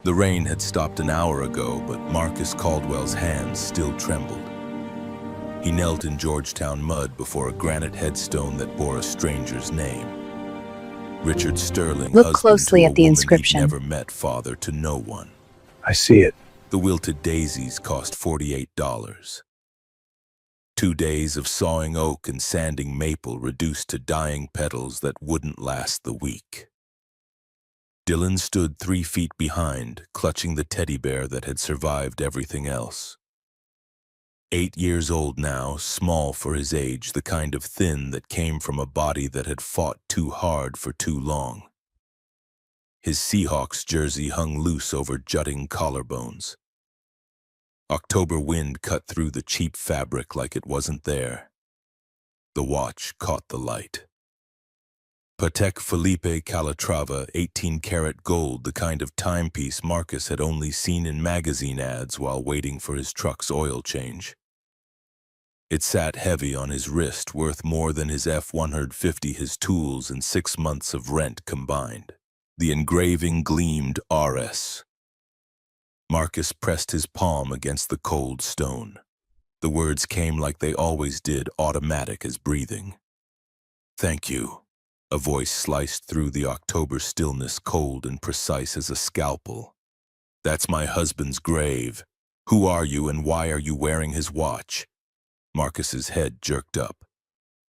The rain had stopped an hour ago, but Marcus Caldwell's hands still trembled. He knelt in Georgetown mud before a granite headstone that bore a stranger's name. Richard Sterling, Look husband closely to a at the woman inscription. he'd never met, father to no one. I see it. The wilted daisies cost $48. 2 days of sawing oak and sanding maple reduced to dying petals that wouldn't last the week. Dylan stood 3 feet behind, clutching the teddy bear that had survived everything else. 8 years old now, small for his age, the kind of thin that came from a body that had fought too hard for too long. His Seahawks jersey hung loose over jutting collarbones. October wind cut through the cheap fabric like it wasn't there. The watch caught the light. Patek Philippe Calatrava 18-karat gold, the kind of timepiece Marcus had only seen in magazine ads while waiting for his truck's oil change. It sat heavy on his wrist, worth more than his F-150, his tools, and 6 months of rent combined. The engraving gleamed RS. Marcus pressed his palm against the cold stone. The words came like they always did, automatic as breathing. "Thank you." A voice sliced through the October stillness, cold and precise as a scalpel. "That's my husband's grave. Who are you and why are you wearing his watch?" Marcus's head jerked up.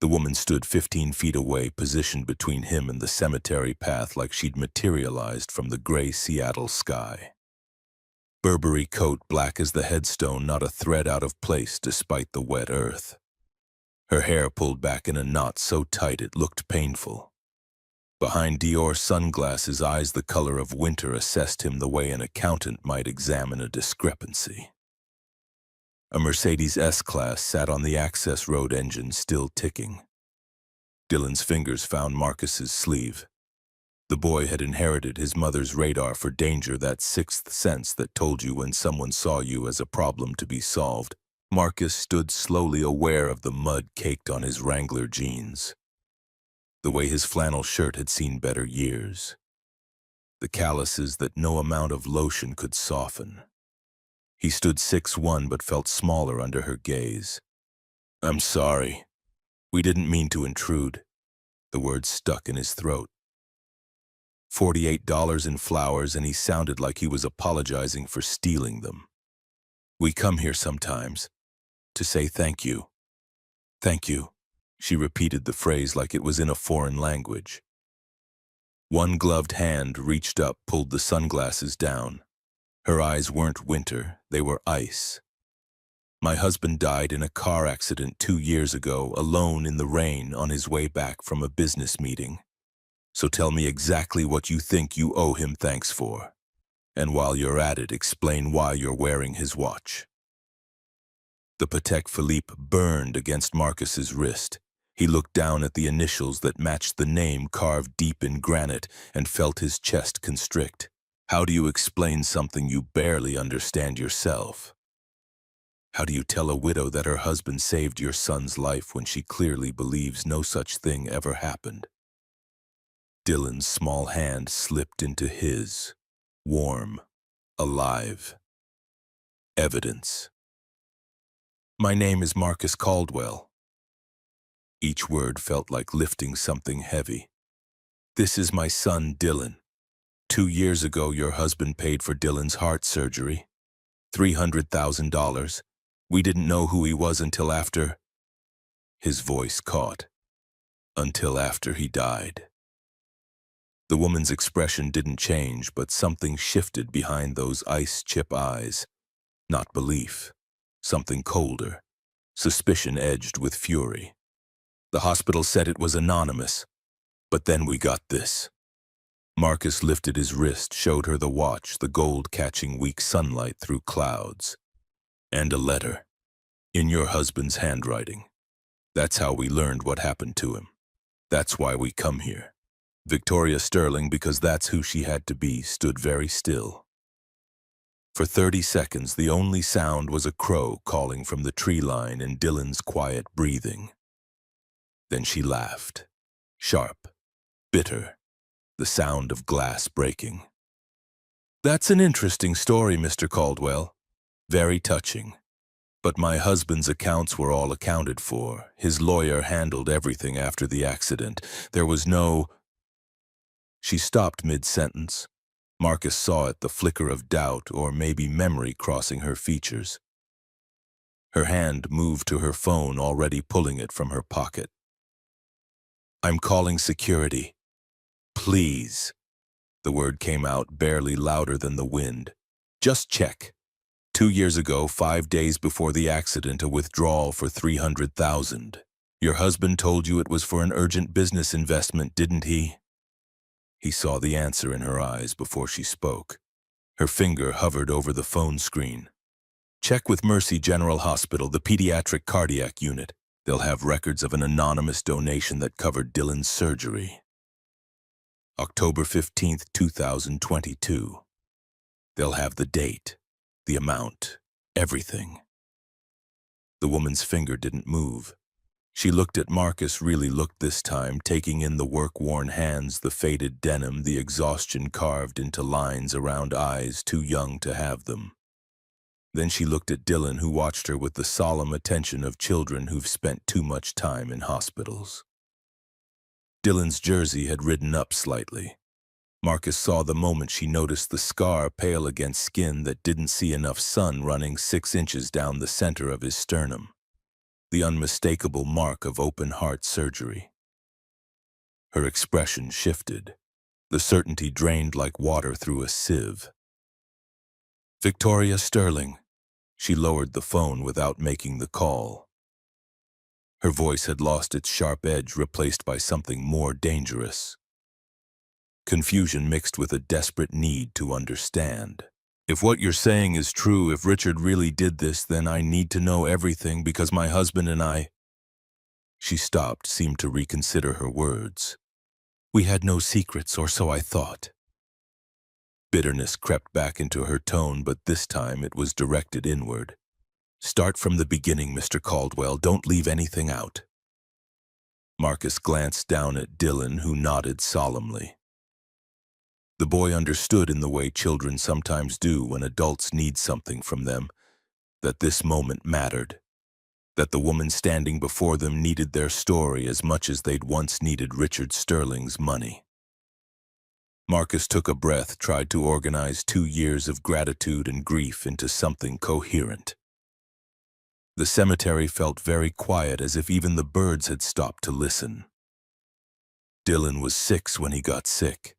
The woman stood 15 feet away, positioned between him and the cemetery path like she'd materialized from the gray Seattle sky. Burberry coat, black as the headstone, not a thread out of place despite the wet earth. Her hair pulled back in a knot so tight it looked painful. Behind Dior sunglasses, eyes the color of winter assessed him the way an accountant might examine a discrepancy. A Mercedes S-Class sat on the access road, engine still ticking. Dylan's fingers found Marcus's sleeve. The boy had inherited his mother's radar for danger, that sixth sense that told you when someone saw you as a problem to be solved. Marcus stood slowly, aware of the mud caked on his Wrangler jeans. The way his flannel shirt had seen better years. The calluses that no amount of lotion could soften. He stood 6'1" but felt smaller under her gaze. "I'm sorry. We didn't mean to intrude." The words stuck in his throat. $48 in flowers, and he sounded like he was apologizing for stealing them. "We come here sometimes to say thank you." "Thank you." She repeated the phrase like it was in a foreign language. One gloved hand reached up, pulled the sunglasses down. Her eyes weren't winter, they were ice. "My husband died in a car accident 2 years ago, alone in the rain on his way back from a business meeting. So tell me exactly what you think you owe him thanks for. And while you're at it, explain why you're wearing his watch." The Patek Philippe burned against Marcus's wrist. He looked down at the initials that matched the name carved deep in granite and felt his chest constrict. How do you explain something you barely understand yourself? How do you tell a widow that her husband saved your son's life when she clearly believes no such thing ever happened? Dylan's small hand slipped into his, warm, alive. Evidence. "My name is Marcus Caldwell." Each word felt like lifting something heavy. "This is my son, Dylan. 2 years ago, your husband paid for Dylan's heart surgery. $300,000. We didn't know who he was until after—" His voice caught. "Until after he died." The woman's expression didn't change, but something shifted behind those ice-chip eyes. Not belief. Something colder. Suspicion edged with fury. "The hospital said it was anonymous. But then we got this." Marcus lifted his wrist, showed her the watch, the gold catching weak sunlight through clouds. "And a letter. In your husband's handwriting. That's how we learned what happened to him. That's why we come here." Victoria Sterling, because that's who she had to be, stood very still. For 30 seconds, the only sound was a crow calling from the tree line and Dylan's quiet breathing. Then she laughed. Sharp, bitter, the sound of glass breaking. That's an interesting story, Mr. Caldwell. Very touching. But my husband's accounts were all accounted for. His lawyer handled everything after the accident. There was no... She stopped mid-sentence. Marcus saw it, the flicker of doubt or maybe memory crossing her features. Her hand moved to her phone, already pulling it from her pocket. I'm calling security. Please. The word came out barely louder than the wind. Just check. 2 years ago, 5 days before the accident, a withdrawal for $300,000. Your husband told you it was for an urgent business investment, didn't he? He saw the answer in her eyes before she spoke. Her finger hovered over the phone screen. Check with Mercy General Hospital, the pediatric cardiac unit. They'll have records of an anonymous donation that covered Dylan's surgery. October 15th, 2022. They'll have the date, the amount, everything. The woman's finger didn't move. She looked at Marcus, really looked this time, taking in the work-worn hands, the faded denim, the exhaustion carved into lines around eyes too young to have them. Then she looked at Dylan, who watched her with the solemn attention of children who've spent too much time in hospitals. Dylan's jersey had ridden up slightly. Marcus saw the moment she noticed the scar pale against skin that didn't see enough sun running 6 inches down the center of his sternum. The unmistakable mark of open-heart surgery. Her expression shifted. The certainty drained like water through a sieve. Victoria Sterling. She lowered the phone without making the call. Her voice had lost its sharp edge, replaced by something more dangerous. Confusion mixed with a desperate need to understand. If what you're saying is true, if Richard really did this, then I need to know everything because my husband and I... She stopped, seemed to reconsider her words. We had no secrets, or so I thought. Bitterness crept back into her tone, but this time it was directed inward. Start from the beginning, Mr. Caldwell. Don't leave anything out. Marcus glanced down at Dylan, who nodded solemnly. The boy understood in the way children sometimes do when adults need something from them, that this moment mattered, that the woman standing before them needed their story as much as they'd once needed Richard Sterling's money. Marcus took a breath, tried to organize 2 years of gratitude and grief into something coherent. The cemetery felt very quiet, as if even the birds had stopped to listen. Dylan was 6 when he got sick.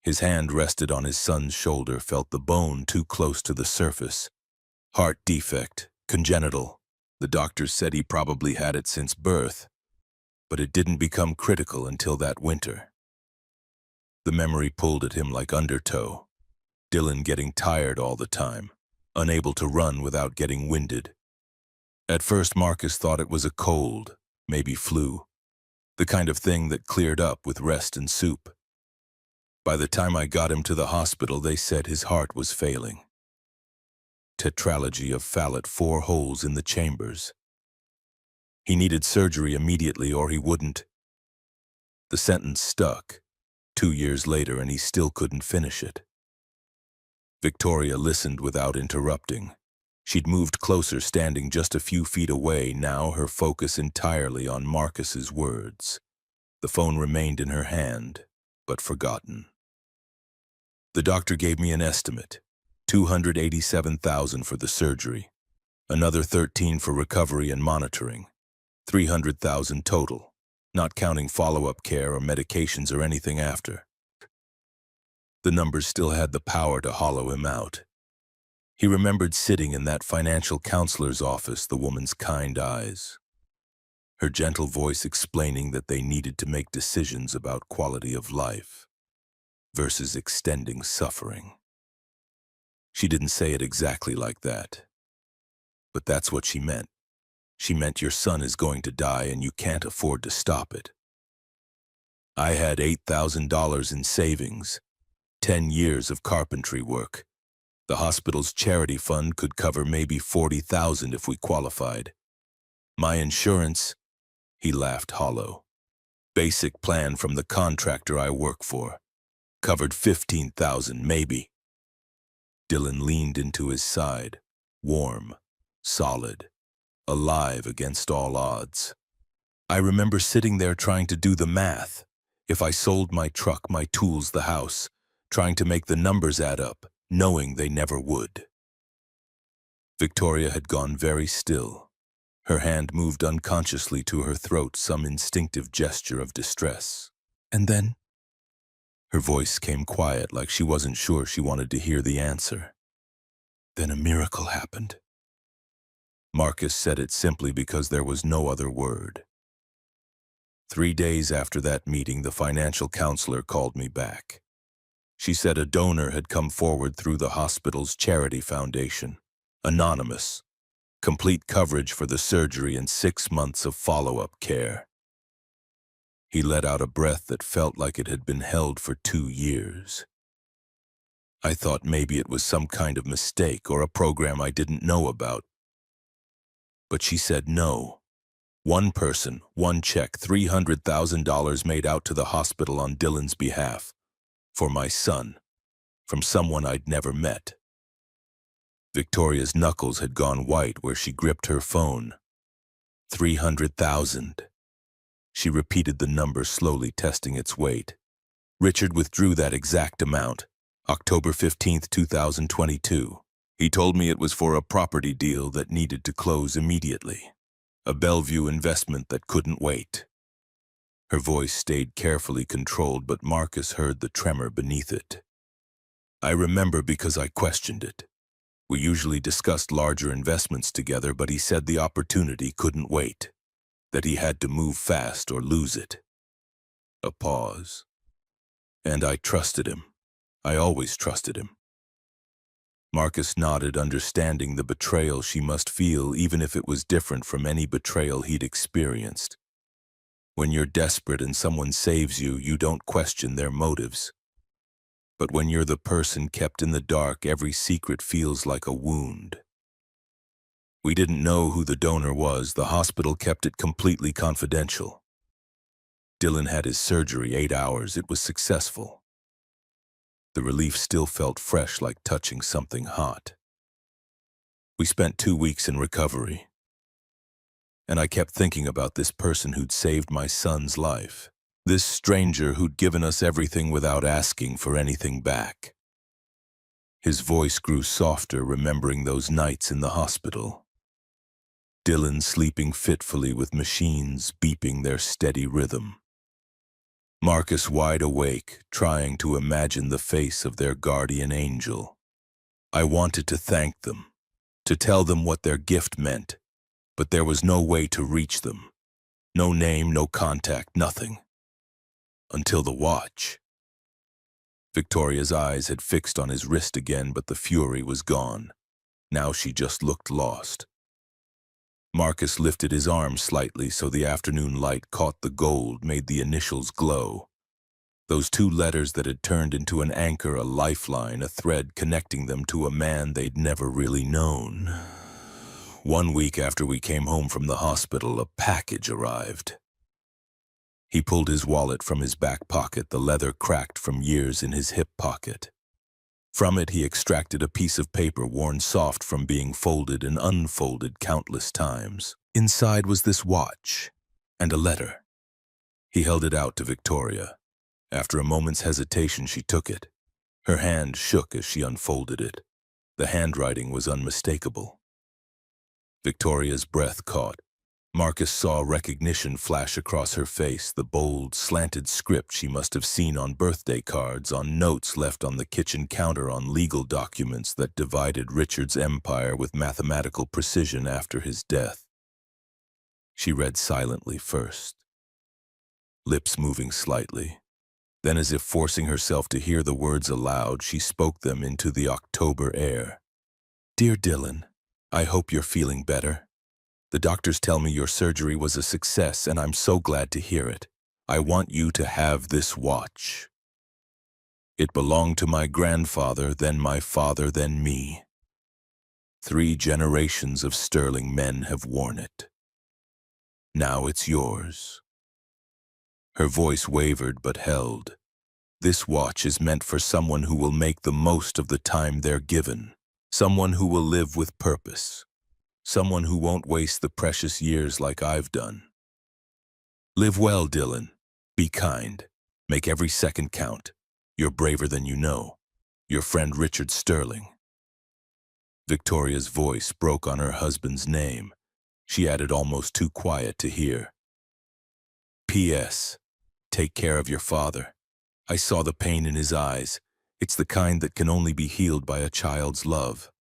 His hand rested on his son's shoulder, felt the bone too close to the surface. Heart defect, congenital. The doctors said he probably had it since birth, but it didn't become critical until that winter. The memory pulled at him like undertow. Dylan getting tired all the time, unable to run without getting winded. At first, Marcus thought it was a cold, maybe flu, the kind of thing that cleared up with rest and soup. By the time I got him to the hospital, they said his heart was failing. Tetralogy of Fallot, 4 holes in the chambers. He needed surgery immediately or he wouldn't. The sentence stuck. 2 years later, and he still couldn't finish it. Victoria listened without interrupting. She'd moved closer, standing just a few feet away, now her focus entirely on Marcus's words. The phone remained in her hand, but forgotten. The doctor gave me an estimate. $287,000 for the surgery. Another $13,000 for recovery and monitoring. $300,000 total, not counting follow-up care or medications or anything after. The numbers still had the power to hollow him out. He remembered sitting in that financial counselor's office, the woman's kind eyes, her gentle voice explaining that they needed to make decisions about quality of life versus extending suffering. She didn't say it exactly like that, but that's what she meant. She meant your son is going to die and you can't afford to stop it. I had $8,000 in savings, 10 years of carpentry work. The hospital's charity fund could cover maybe $40,000 if we qualified. My insurance, he laughed hollow. Basic plan from the contractor I work for. Covered 15,000, maybe. Dylan leaned into his side, warm, solid, alive against all odds. I remember sitting there trying to do the math. If I sold my truck, my tools, the house, trying to make the numbers add up, knowing they never would. Victoria had gone very still. Her hand moved unconsciously to her throat, some instinctive gesture of distress. And then? Her voice came quiet, like she wasn't sure she wanted to hear the answer. Then a miracle happened. Marcus said it simply because there was no other word. 3 days after that meeting, the financial counselor called me back. She said a donor had come forward through the hospital's charity foundation. Anonymous. Complete coverage for the surgery and 6 months of follow-up care. He let out a breath that felt like it had been held for 2 years. I thought maybe it was some kind of mistake or a program I didn't know about. But she said no. One person, one check, $300,000 made out to the hospital on Dylan's behalf. For my son. From someone I'd never met. Victoria's knuckles had gone white where she gripped her phone. 300,000. She repeated the number, slowly testing its weight. Richard withdrew that exact amount, October 15th, 2022. He told me it was for a property deal that needed to close immediately. A Bellevue investment that couldn't wait. Her voice stayed carefully controlled, but Marcus heard the tremor beneath it. I remember because I questioned it. We usually discussed larger investments together, but he said the opportunity couldn't wait. That he had to move fast or lose it. A pause. And I trusted him. I always trusted him. Marcus nodded, understanding the betrayal she must feel, even if it was different from any betrayal he'd experienced. When you're desperate and someone saves you, you don't question their motives. But when you're the person kept in the dark, every secret feels like a wound. We didn't know who the donor was. The hospital kept it completely confidential. Dylan had his surgery 8 hours. It was successful. The relief still felt fresh, like touching something hot. We spent 2 weeks in recovery. And I kept thinking about this person who'd saved my son's life. This stranger who'd given us everything without asking for anything back. His voice grew softer, remembering those nights in the hospital. Dylan sleeping fitfully with machines beeping their steady rhythm. Marcus wide awake, trying to imagine the face of their guardian angel. I wanted to thank them, to tell them what their gift meant, but there was no way to reach them. No name, no contact, nothing. Until the watch. Victoria's eyes had fixed on his wrist again, but the fury was gone. Now she just looked lost. Marcus lifted his arm slightly so the afternoon light caught the gold, made the initials glow. Those 2 letters that had turned into an anchor, a lifeline, a thread connecting them to a man they'd never really known. 1 week after we came home from the hospital, a package arrived. He pulled his wallet from his back pocket, the leather cracked from years in his hip pocket. From it he extracted a piece of paper worn soft from being folded and unfolded countless times. Inside was this watch and a letter. He held it out to Victoria. After a moment's hesitation, she took it. Her hand shook as she unfolded it. The handwriting was unmistakable. Victoria's breath caught. Marcus saw recognition flash across her face, the bold, slanted script she must have seen on birthday cards, on notes left on the kitchen counter, on legal documents that divided Richard's empire with mathematical precision after his death. She read silently first, lips moving slightly. Then, as if forcing herself to hear the words aloud, she spoke them into the October air. Dear Dylan, I hope you're feeling better. The doctors tell me your surgery was a success, and I'm so glad to hear it. I want you to have this watch. It belonged to my grandfather, then my father, then me. 3 generations of sterling men have worn it. Now it's yours. Her voice wavered but held. This watch is meant for someone who will make the most of the time they're given, someone who will live with purpose, someone who won't waste the precious years like I've done. Live well, Dylan. Be kind. Make every second count. You're braver than you know. Your friend Richard Sterling. Victoria's voice broke on her husband's name. She added almost too quiet to hear. P.S. Take care of your father. I saw the pain in his eyes. It's the kind that can only be healed by a child's love.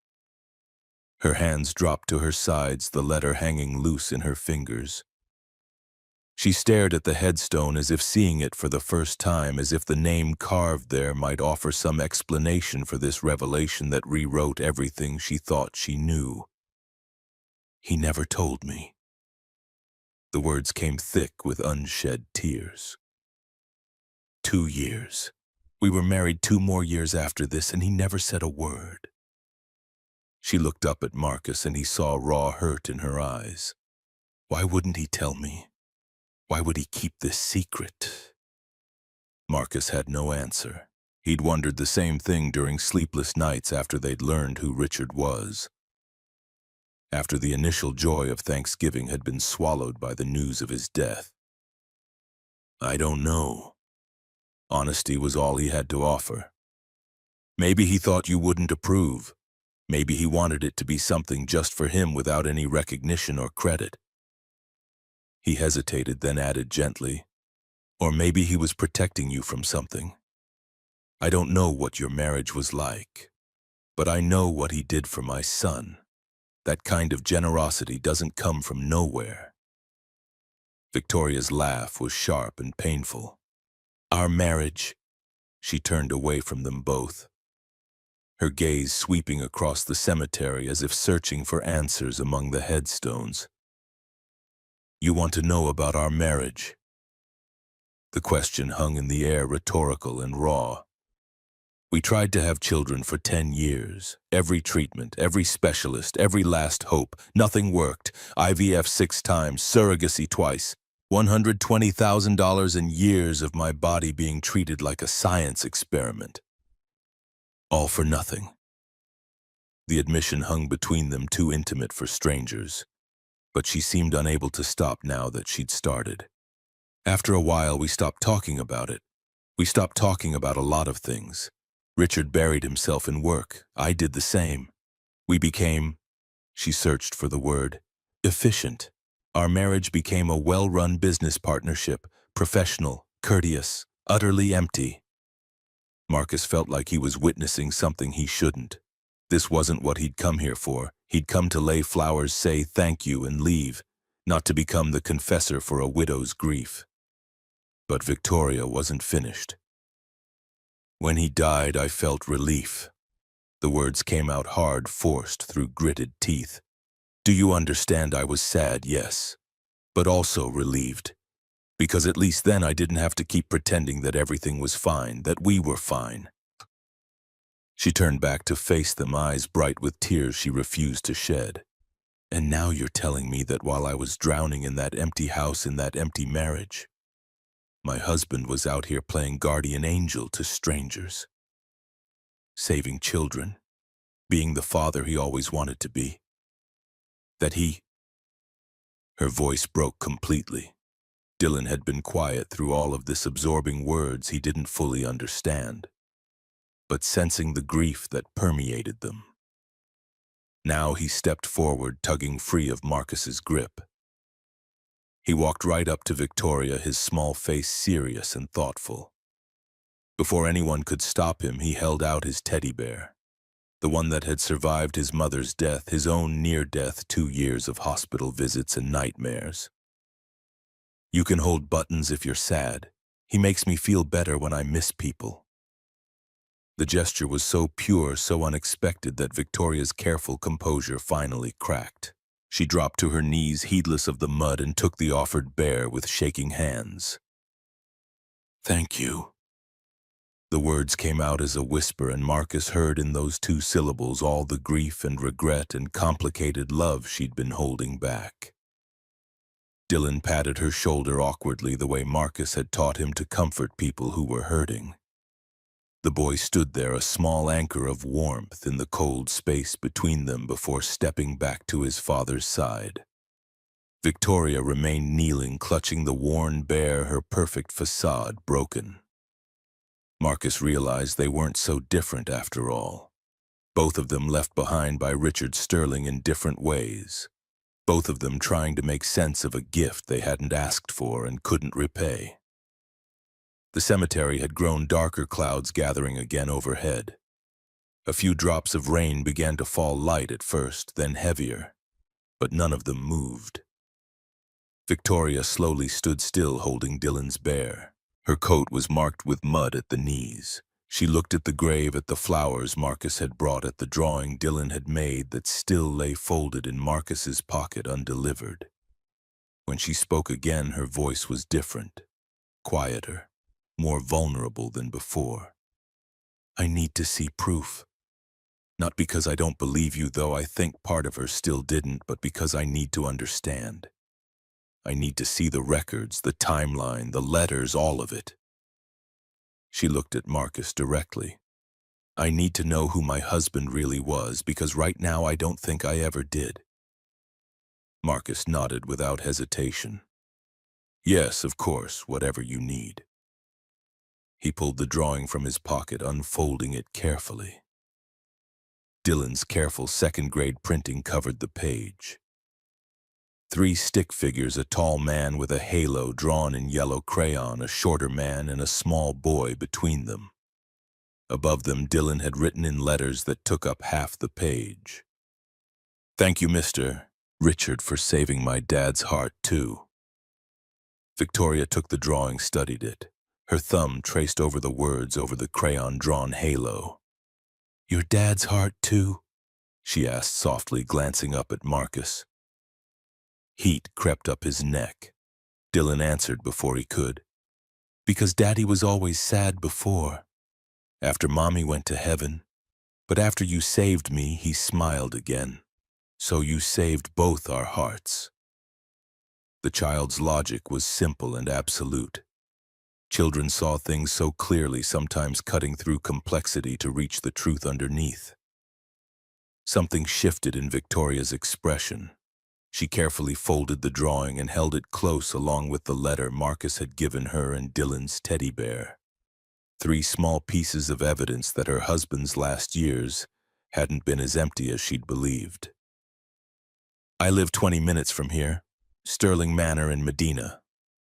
Her hands dropped to her sides, the letter hanging loose in her fingers. She stared at the headstone as if seeing it for the first time, as if the name carved there might offer some explanation for this revelation that rewrote everything she thought she knew. He never told me. The words came thick with unshed tears. 2 years. We were married 2 more years after this, and he never said a word. She looked up at Marcus, and he saw raw hurt in her eyes. Why wouldn't he tell me? Why would he keep this secret? Marcus had no answer. He'd wondered the same thing during sleepless nights after they'd learned who Richard was. After the initial joy of Thanksgiving had been swallowed by the news of his death. I don't know. Honesty was all he had to offer. Maybe he thought you wouldn't approve. Maybe he wanted it to be something just for him without any recognition or credit. He hesitated, then added gently, or maybe he was protecting you from something. I don't know what your marriage was like, but I know what he did for my son. That kind of generosity doesn't come from nowhere. Victoria's laugh was sharp and painful. Our marriage. She turned away from them both, her gaze sweeping across the cemetery as if searching for answers among the headstones. You want to know about our marriage? The question hung in the air, rhetorical and raw. We tried to have children for 10 years. Every treatment, every specialist, every last hope. Nothing worked. IVF 6 times, surrogacy twice. $120,000 in years of my body being treated like a science experiment. All for nothing. The admission hung between them, too intimate for strangers. But she seemed unable to stop now that she'd started. After a while, we stopped talking about it. We stopped talking about a lot of things. Richard buried himself in work. I did the same. We became, she searched for the word, efficient. Our marriage became a well-run business partnership, professional, courteous, utterly empty. Marcus felt like he was witnessing something he shouldn't. This wasn't what he'd come here for. He'd come to lay flowers, say thank you, and leave, not to become the confessor for a widow's grief. But Victoria wasn't finished. When he died, I felt relief. The words came out hard, forced through gritted teeth. Do you understand? I was sad, yes, but also relieved. Because at least then I didn't have to keep pretending that everything was fine, that we were fine. She turned back to face them, eyes bright with tears she refused to shed. And now you're telling me that while I was drowning in that empty house, in that empty marriage, my husband was out here playing guardian angel to strangers, saving children, being the father he always wanted to be. That he... Her voice broke completely. Dylan had been quiet through all of this, absorbing words he didn't fully understand, but sensing the grief that permeated them. Now he stepped forward, tugging free of Marcus's grip. He walked right up to Victoria, his small face serious and thoughtful. Before anyone could stop him, he held out his teddy bear, the one that had survived his mother's death, his own near-death, 2 years of hospital visits and nightmares. You can hold Buttons if you're sad. He makes me feel better when I miss people. The gesture was so pure, so unexpected that Victoria's careful composure finally cracked. She dropped to her knees, heedless of the mud, and took the offered bear with shaking hands. Thank you. The words came out as a whisper, and Marcus heard in those 2 syllables all the grief and regret and complicated love she'd been holding back. Dylan patted her shoulder awkwardly, the way Marcus had taught him to comfort people who were hurting. The boy stood there, a small anchor of warmth in the cold space between them before stepping back to his father's side. Victoria remained kneeling, clutching the worn bear, her perfect facade broken. Marcus realized they weren't so different after all. Both of them left behind by Richard Sterling in different ways. Both of them trying to make sense of a gift they hadn't asked for and couldn't repay. The cemetery had grown darker, clouds gathering again overhead. A few drops of rain began to fall, light at first, then heavier, but none of them moved. Victoria slowly stood still, holding Dylan's bear. Her coat was marked with mud at the knees. She looked at the grave, at the flowers Marcus had brought, at the drawing Dylan had made that still lay folded in Marcus's pocket undelivered. When she spoke again, her voice was different, quieter, more vulnerable than before. "I need to see proof. Not because I don't believe you, though I think part of her still didn't, but because I need to understand. I need to see the records, the timeline, the letters, all of it." She looked at Marcus directly. "I need to know who my husband really was, because right now I don't think I ever did." Marcus nodded without hesitation. "Yes, of course, whatever you need." He pulled the drawing from his pocket, unfolding it carefully. Dylan's careful second-grade printing covered the page. 3 stick figures, a tall man with a halo drawn in yellow crayon, a shorter man, and a small boy between them. Above them, Dylan had written in letters that took up half the page. "Thank you, Mr. Richard, for saving my dad's heart, too." Victoria took the drawing, studied it. Her thumb traced over the words over the crayon-drawn halo. "Your dad's heart, too?" she asked softly, glancing up at Marcus. Heat crept up his neck. Dylan answered before he could. "Because Daddy was always sad before. After Mommy went to heaven. But after you saved me," he smiled again. "So you saved both our hearts." The child's logic was simple and absolute. Children saw things so clearly, sometimes cutting through complexity to reach the truth underneath. Something shifted in Victoria's expression. She carefully folded the drawing and held it close along with the letter Marcus had given her and Dylan's teddy bear. 3 small pieces of evidence that her husband's last years hadn't been as empty as she'd believed. "I live 20 minutes from here, Sterling Manor in Medina."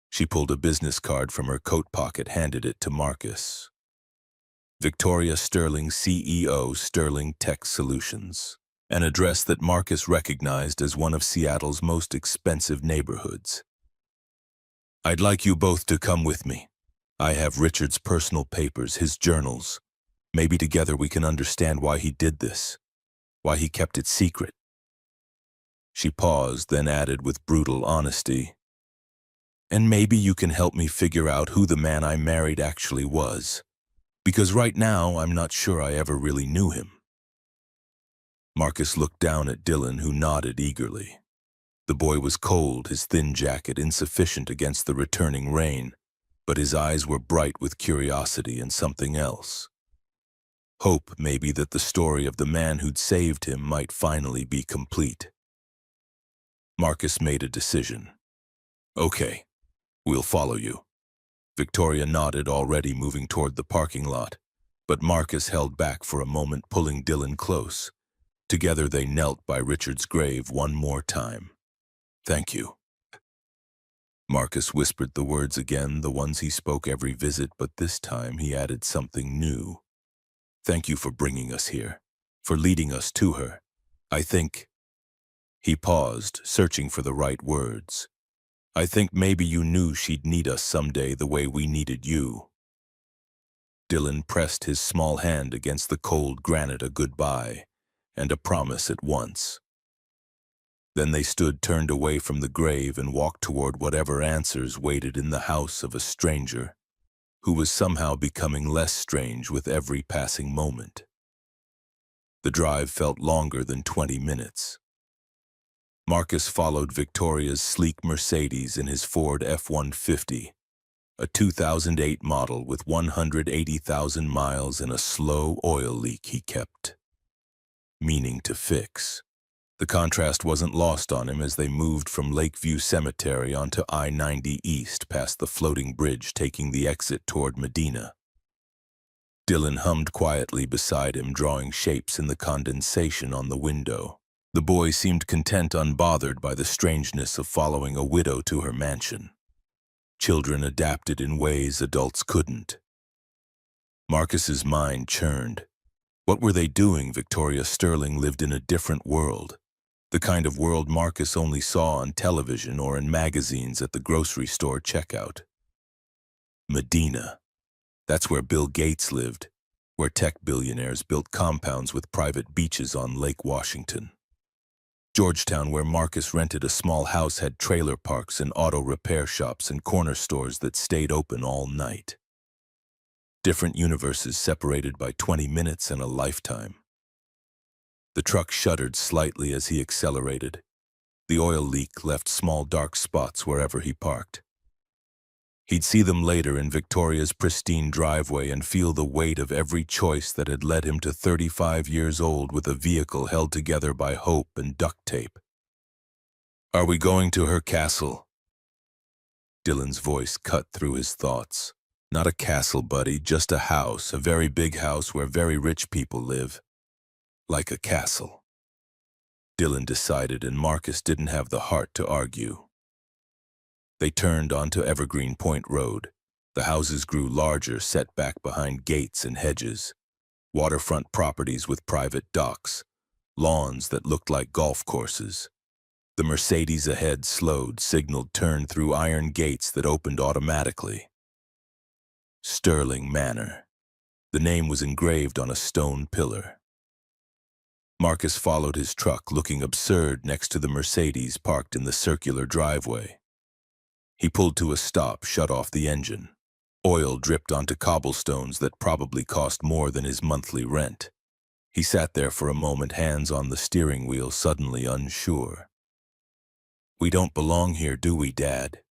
She pulled a business card from her coat pocket, handed it to Marcus. "Victoria Sterling, CEO, Sterling Tech Solutions." An address that Marcus recognized as one of Seattle's most expensive neighborhoods. "I'd like you both to come with me. I have Richard's personal papers, his journals. Maybe together we can understand why he did this, why he kept it secret." She paused, then added with brutal honesty, "And maybe you can help me figure out who the man I married actually was, because right now I'm not sure I ever really knew him." Marcus looked down at Dylan, who nodded eagerly. The boy was cold, his thin jacket insufficient against the returning rain, but his eyes were bright with curiosity and something else. Hope, maybe, that the story of the man who'd saved him might finally be complete. Marcus made a decision. "Okay, we'll follow you." Victoria nodded, already moving toward the parking lot, but Marcus held back for a moment, pulling Dylan close. Together they knelt by Richard's grave one more time. "Thank you." Marcus whispered the words again, the ones he spoke every visit, but this time he added something new. "Thank you for bringing us here, for leading us to her. I think—" He paused, searching for the right words. "I think maybe you knew she'd need us someday the way we needed you." Dylan pressed his small hand against the cold granite, a goodbye and a promise at once. Then they stood, turned away from the grave, and walked toward whatever answers waited in the house of a stranger, who was somehow becoming less strange with every passing moment. The drive felt longer than 20 minutes. Marcus followed Victoria's sleek Mercedes in his Ford F-150, a 2008 model with 180,000 miles and a slow oil leak he kept meaning to fix. The contrast wasn't lost on him as they moved from Lakeview Cemetery onto I-90 East past the floating bridge taking the exit toward Medina. Dylan hummed quietly beside him, drawing shapes in the condensation on the window. The boy seemed content, unbothered by the strangeness of following a widow to her mansion. Children adapted in ways adults couldn't. Marcus's mind churned. What were they doing? Victoria Sterling lived in a different world. The kind of world Marcus only saw on television or in magazines at the grocery store checkout. Medina. That's where Bill Gates lived, where tech billionaires built compounds with private beaches on Lake Washington. Georgetown, where Marcus rented a small house, had trailer parks and auto repair shops and corner stores that stayed open all night. Different universes separated by 20 minutes and a lifetime. The truck shuddered slightly as he accelerated. The oil leak left small dark spots wherever he parked. He'd see them later in Victoria's pristine driveway and feel the weight of every choice that had led him to 35 years old with a vehicle held together by hope and duct tape. "Are we going to her castle?" Dylan's voice cut through his thoughts. "Not a castle, buddy, just a house, a very big house where very rich people live. Like a castle." Dylan decided, and Marcus didn't have the heart to argue. They turned onto Evergreen Point Road. The houses grew larger, set back behind gates and hedges. Waterfront properties with private docks. Lawns that looked like golf courses. The Mercedes ahead slowed, signaled turn through iron gates that opened automatically. Sterling Manor. The name was engraved on a stone pillar. Marcus followed his truck, looking absurd next to the Mercedes parked in the circular driveway. He pulled to a stop, shut off the engine. Oil dripped onto cobblestones that probably cost more than his monthly rent. He sat there for a moment, hands on the steering wheel, suddenly unsure. "We don't belong here, do we, Dad?"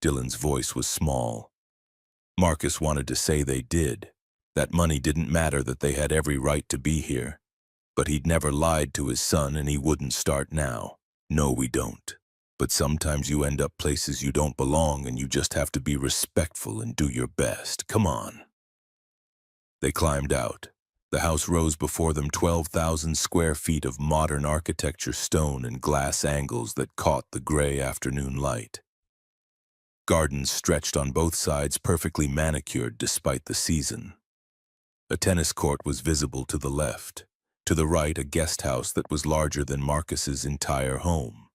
Dylan's voice was small. Marcus wanted to say they did. That money didn't matter, that they had every right to be here. But he'd never lied to his son, and he wouldn't start now. "No, we don't. But sometimes you end up places you don't belong, and you just have to be respectful and do your best. Come on." They climbed out. The house rose before them, 12,000 square feet of modern architecture, stone and glass angles that caught the gray afternoon light. Gardens stretched on both sides, perfectly manicured despite the season. A tennis court was visible to the left. To the right, a guest house that was larger than Marcus's entire home.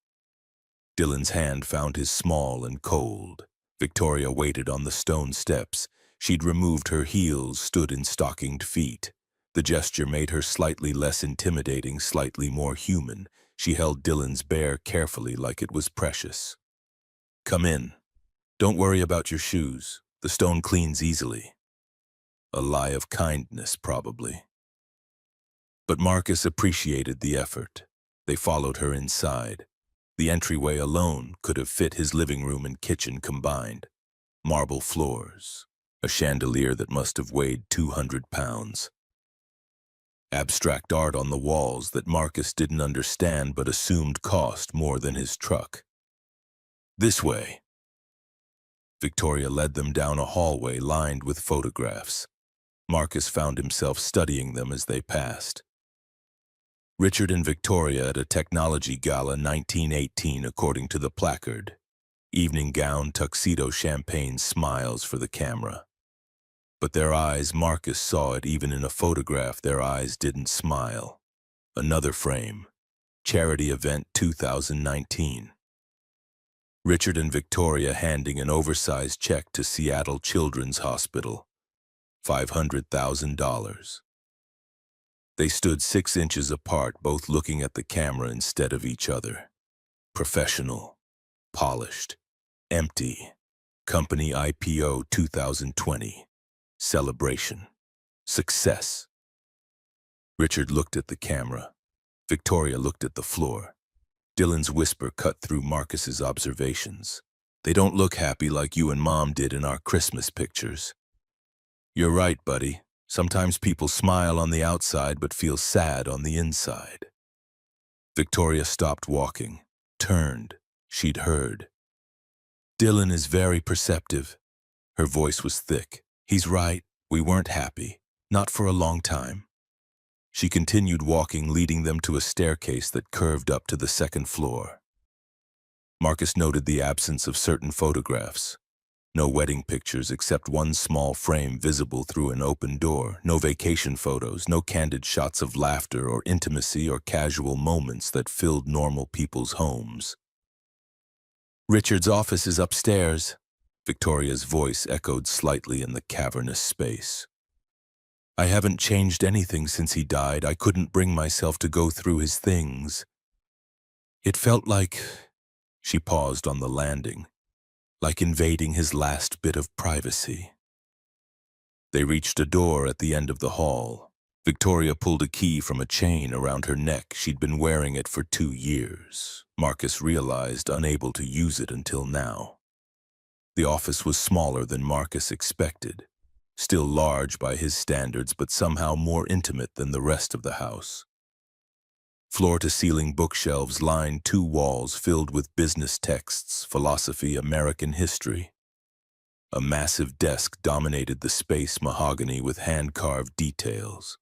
Dylan's hand found his small and cold. Victoria waited on the stone steps. She'd removed her heels, stood in stockinged feet. The gesture made her slightly less intimidating, slightly more human. She held Dylan's bear carefully, like it was precious. "Come in. Don't worry about your shoes. The stone cleans easily." A lie of kindness, probably. But Marcus appreciated the effort. They followed her inside. The entryway alone could have fit his living room and kitchen combined. Marble floors. A chandelier that must have weighed 200 pounds. Abstract art on the walls that Marcus didn't understand but assumed cost more than his truck. "This way." Victoria led them down a hallway lined with photographs. Marcus found himself studying them as they passed. Richard and Victoria at a technology gala, 1918, according to the placard. Evening gown, tuxedo, champagne, smiles for the camera. But their eyes, Marcus saw it even in a photograph, their eyes didn't smile. Another frame. Charity event 2019. Richard and Victoria handing an oversized check to Seattle Children's Hospital. $500,000. They stood 6 inches apart, both looking at the camera instead of each other. Professional. Polished. Empty. Company IPO 2020. Celebration. Success. Richard looked at the camera. Victoria looked at the floor. Dylan's whisper cut through Marcus's observations. They don't look happy like you and Mom did in our Christmas pictures. You're right, buddy. Sometimes people smile on the outside but feel sad on the inside. Victoria stopped walking, turned. She'd heard. Dylan is very perceptive. Her voice was thick. He's right. We weren't happy. Not for a long time. She continued walking, leading them to a staircase that curved up to the second floor. Marcus noted the absence of certain photographs. No wedding pictures except one small frame visible through an open door. No vacation photos, no candid shots of laughter or intimacy or casual moments that filled normal people's homes. Richard's office is upstairs. Victoria's voice echoed slightly in the cavernous space. I haven't changed anything since he died. I couldn't bring myself to go through his things. It felt like... She paused on the landing, like invading his last bit of privacy. They reached a door at the end of the hall. Victoria pulled a key from a chain around her neck. She'd been wearing it for 2 years. Marcus realized, unable to use it until now. The office was smaller than Marcus expected, still large by his standards, but somehow more intimate than the rest of the house. Floor-to-ceiling bookshelves lined 2 walls filled with business texts, philosophy, American history. A massive desk dominated the space, mahogany with hand-carved details.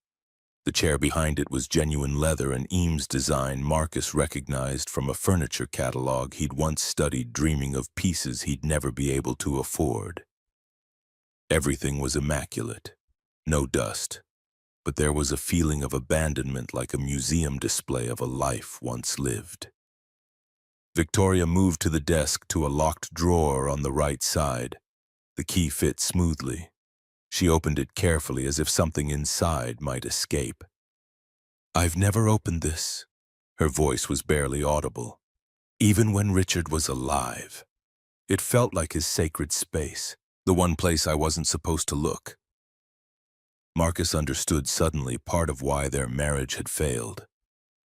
The chair behind it was genuine leather, an Eames design Marcus recognized from a furniture catalog he'd once studied, dreaming of pieces he'd never be able to afford. Everything was immaculate, no dust, but there was a feeling of abandonment, like a museum display of a life once lived. Victoria moved to the desk, to a locked drawer on the right side. The key fit smoothly. She opened it carefully, as if something inside might escape. I've never opened this. Her voice was barely audible. Even when Richard was alive. It felt like his sacred space, the one place I wasn't supposed to look. Marcus understood suddenly part of why their marriage had failed.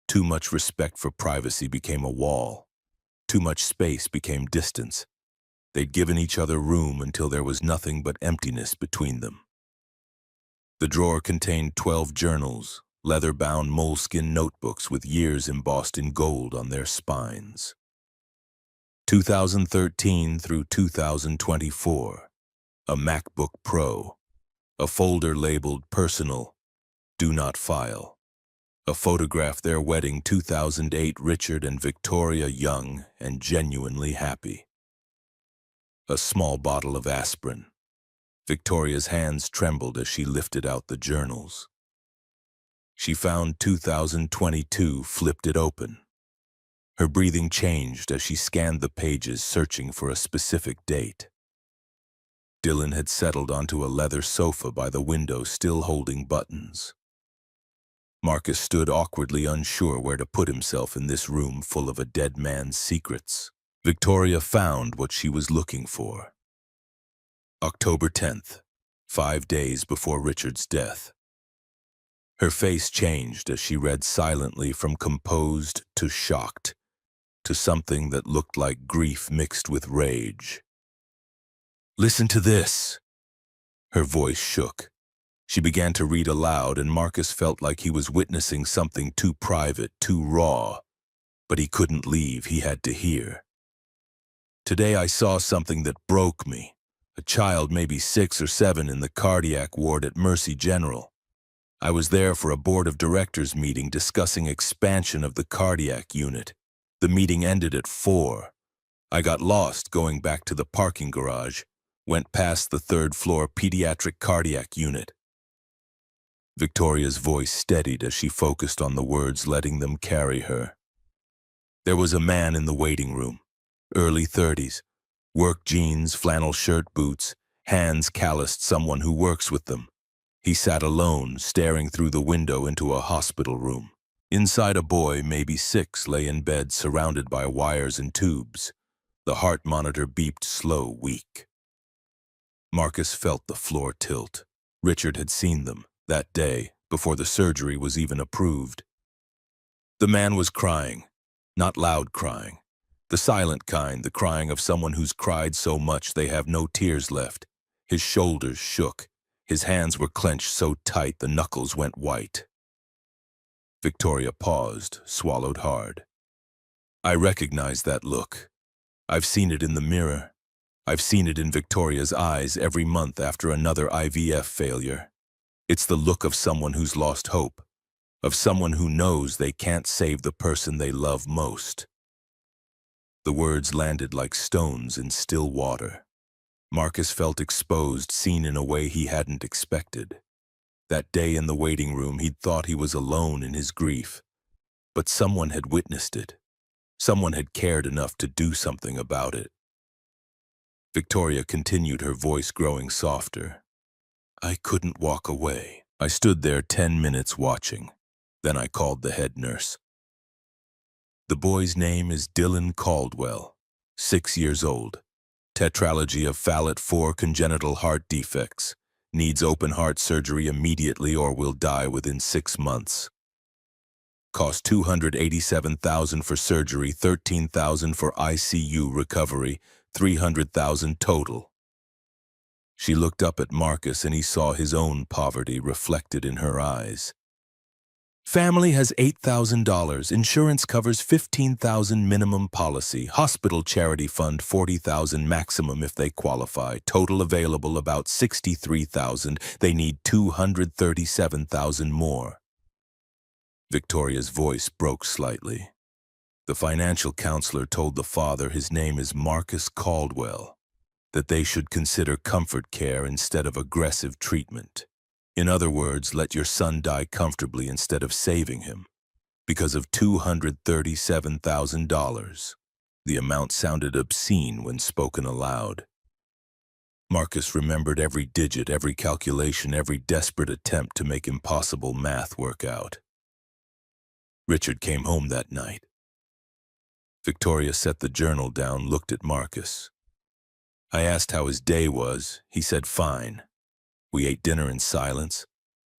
Too much respect for privacy became a wall. Too much space became distance. They'd given each other room until there was nothing but emptiness between them. The drawer contained 12 journals, leather-bound moleskin notebooks with years embossed in gold on their spines. 2013 through 2024, a MacBook Pro, a folder labeled Personal, Do Not File, a photograph their wedding 2008, Richard and Victoria young and genuinely happy. A small bottle of aspirin. Victoria's hands trembled as she lifted out the journals. She found 2022, flipped it open. Her breathing changed as she scanned the pages, searching for a specific date. Dylan had settled onto a leather sofa by the window, still holding buttons. Marcus stood awkwardly, unsure where to put himself in this room full of a dead man's secrets. Victoria found what she was looking for. October 10th, 5 days before Richard's death. Her face changed as she read silently, from composed to shocked, to something that looked like grief mixed with rage. Listen to this. Her voice shook. She began to read aloud, and Marcus felt like he was witnessing something too private, too raw. But he couldn't leave, he had to hear. Today I saw something that broke me. A child, maybe 6 or 7, in the cardiac ward at Mercy General. I was there for a board of directors meeting discussing expansion of the cardiac unit. The meeting ended at 4. I got lost going back to the parking garage, went past the 3rd floor pediatric cardiac unit. Victoria's voice steadied as she focused on the words, letting them carry her. There was a man in the waiting room, early 30s, work jeans, flannel shirt, boots, hands calloused, someone who works with them. He sat alone, staring through the window into a hospital room. Inside, a boy, maybe 6, lay in bed surrounded by wires and tubes. The heart monitor beeped slow, weak. Marcus felt the floor tilt. Richard had seen them that day, before the surgery was even approved. The man was crying, not loud crying. The silent kind, the crying of someone who's cried so much they have no tears left. His shoulders shook. His hands were clenched so tight the knuckles went white. Victoria paused, swallowed hard. I recognize that look. I've seen it in the mirror. I've seen it in Victoria's eyes every month after another IVF failure. It's the look of someone who's lost hope, of someone who knows they can't save the person they love most. The words landed like stones in still water. Marcus felt exposed, seen in a way he hadn't expected. That day in the waiting room, he'd thought he was alone in his grief. But someone had witnessed it. Someone had cared enough to do something about it. Victoria continued, her voice growing softer. I couldn't walk away. I stood there 10 minutes watching. Then I called the head nurse. The boy's name is Dylan Caldwell, 6 years old. Tetralogy of Fallet 4 congenital heart defects. Needs open heart surgery immediately or will die within 6 months. Cost $287,000 for surgery, $13,000 for ICU recovery, $300,000 total. She looked up at Marcus and he saw his own poverty reflected in her eyes. Family has $8,000. Insurance covers $15,000 minimum policy. Hospital charity fund $40,000 maximum if they qualify. Total available about $63,000. They need $237,000 more. Victoria's voice broke slightly. The financial counselor told the father, his name is Marcus Caldwell, that they should consider comfort care instead of aggressive treatment. In other words, let your son die comfortably instead of saving him. Because of $237,000. The amount sounded obscene when spoken aloud. Marcus remembered every digit, every calculation, every desperate attempt to make impossible math work out. Richard came home that night. Victoria set the journal down, looked at Marcus. I asked how his day was. He said fine. We ate dinner in silence,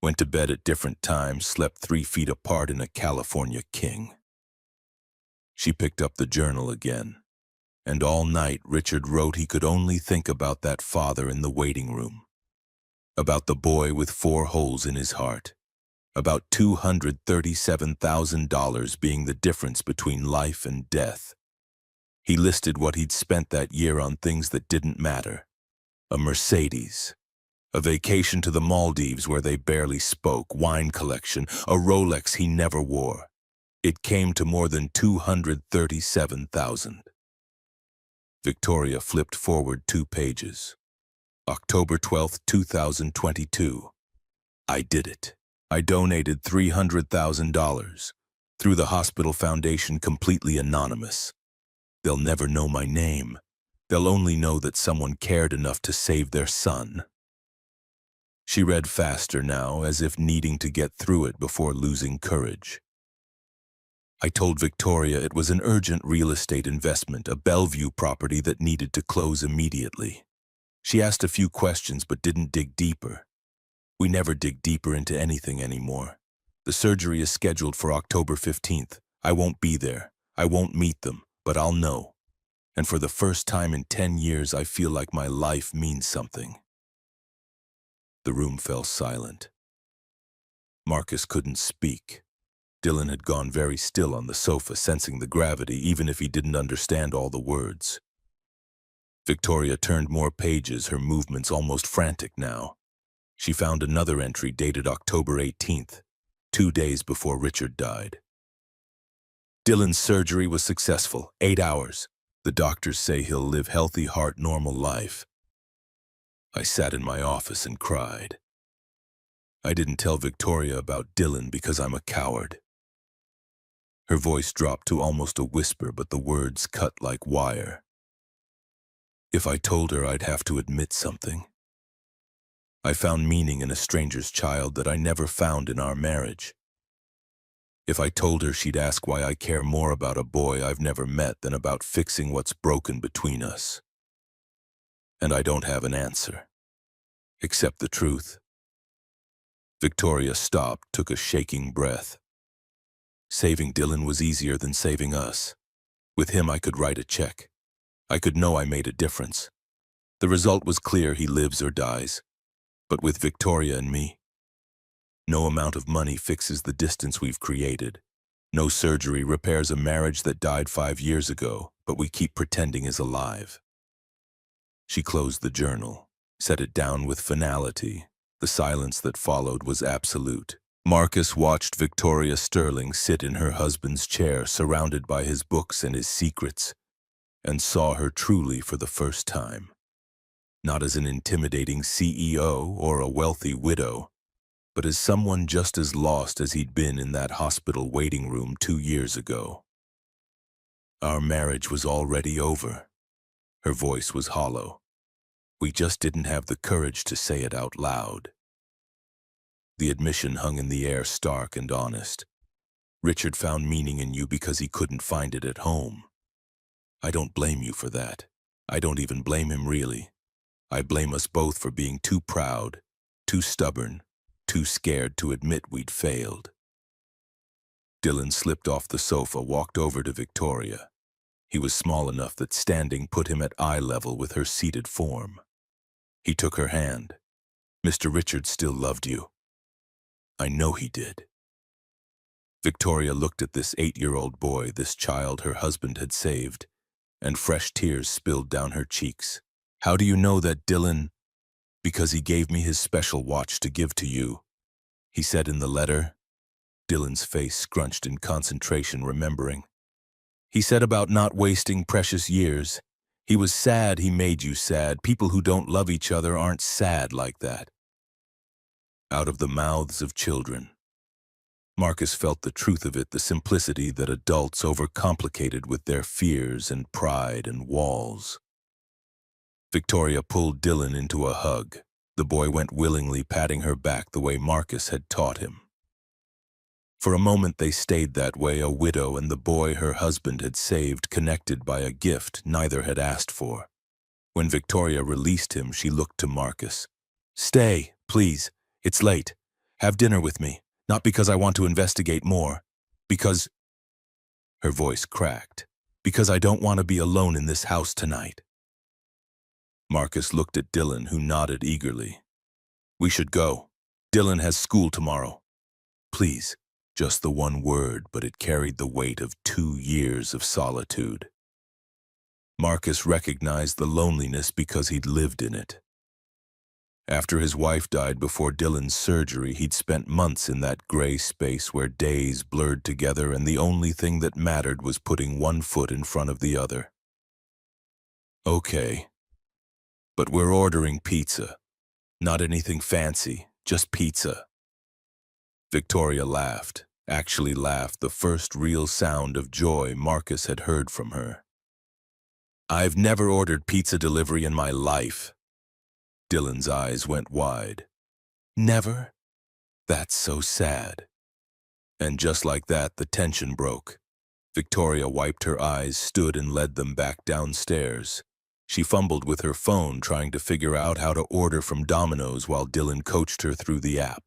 went to bed at different times, slept 3 feet apart in a California king. She picked up the journal again, and all night Richard wrote he could only think about that father in the waiting room, about the boy with 4 holes in his heart, about $237,000 being the difference between life and death. He listed what he'd spent that year on things that didn't matter. A Mercedes, a vacation to the Maldives where they barely spoke, wine collection, a Rolex he never wore. It came to more than $237,000. Victoria flipped forward 2 pages. October 12, 2022. I did it. I donated $300,000 through the hospital foundation, completely anonymous. They'll never know my name. They'll only know that someone cared enough to save their son. She read faster now, as if needing to get through it before losing courage. I told Victoria it was an urgent real estate investment, a Bellevue property that needed to close immediately. She asked a few questions but didn't dig deeper. We never dig deeper into anything anymore. The surgery is scheduled for October 15th. I won't be there. I won't meet them, but I'll know. And for the first time in 10 years, I feel like my life means something. The room fell silent. Marcus couldn't speak. Dylan had gone very still on the sofa, sensing the gravity, even if he didn't understand all the words. Victoria turned more pages, her movements almost frantic now. She found another entry dated October 18th, 2 days before Richard died. Dylan's surgery was successful, 8 hours. The doctors say he'll live healthy, heart, normal life. I sat in my office and cried. I didn't tell Victoria about Dylan because I'm a coward. Her voice dropped to almost a whisper, but the words cut like wire. If I told her, I'd have to admit something. I found meaning in a stranger's child that I never found in our marriage. If I told her, she'd ask why I care more about a boy I've never met than about fixing what's broken between us. And I don't have an answer, except the truth. Victoria stopped, took a shaking breath. Saving Dylan was easier than saving us. With him, I could write a check. I could know I made a difference. The result was clear: he lives or dies. But with Victoria and me, no amount of money fixes the distance we've created. No surgery repairs a marriage that died 5 years ago, but we keep pretending is alive. She closed the journal, set it down with finality. The silence that followed was absolute. Marcus watched Victoria Sterling sit in her husband's chair, surrounded by his books and his secrets, and saw her truly for the first time. Not as an intimidating CEO or a wealthy widow, but as someone just as lost as he'd been in that hospital waiting room 2 years ago. Our marriage was already over. Her voice was hollow. We just didn't have the courage to say it out loud. The admission hung in the air, stark and honest. Richard found meaning in you because he couldn't find it at home. I don't blame you for that. I don't even blame him, really. I blame us both for being too proud, too stubborn, too scared to admit we'd failed. Dylan slipped off the sofa, walked over to Victoria. He was small enough that standing put him at eye level with her seated form. He took her hand. Mr. Richard still loved you. I know he did. Victoria looked at this 8-year-old boy, this child her husband had saved, and fresh tears spilled down her cheeks. How do you know that, Dylan? Because he gave me his special watch to give to you. He said in the letter. Dylan's face scrunched in concentration, remembering. He said about not wasting precious years. He was sad he made you sad. People who don't love each other aren't sad like that. Out of the mouths of children. Marcus felt the truth of it, the simplicity that adults overcomplicated with their fears and pride and walls. Victoria pulled Dylan into a hug. The boy went willingly, patting her back the way Marcus had taught him. For a moment they stayed that way, a widow and the boy her husband had saved, connected by a gift neither had asked for. When Victoria released him, she looked to Marcus. Stay, please. It's late. Have dinner with me. Not because I want to investigate more. Because... Her voice cracked. Because I don't want to be alone in this house tonight. Marcus looked at Dylan, who nodded eagerly. We should go. Dylan has school tomorrow. Please. Just the one word, but it carried the weight of 2 years of solitude. Marcus recognized the loneliness because he'd lived in it. After his wife died before Dylan's surgery, he'd spent months in that gray space where days blurred together and the only thing that mattered was putting one foot in front of the other. Okay, but we're ordering pizza. Not anything fancy, just pizza. Victoria laughed, actually laughed, the first real sound of joy Marcus had heard from her. I've never ordered pizza delivery in my life. Dylan's eyes went wide. Never? That's so sad. And just like that, the tension broke. Victoria wiped her eyes, stood and led them back downstairs. She fumbled with her phone, trying to figure out how to order from Domino's while Dylan coached her through the app.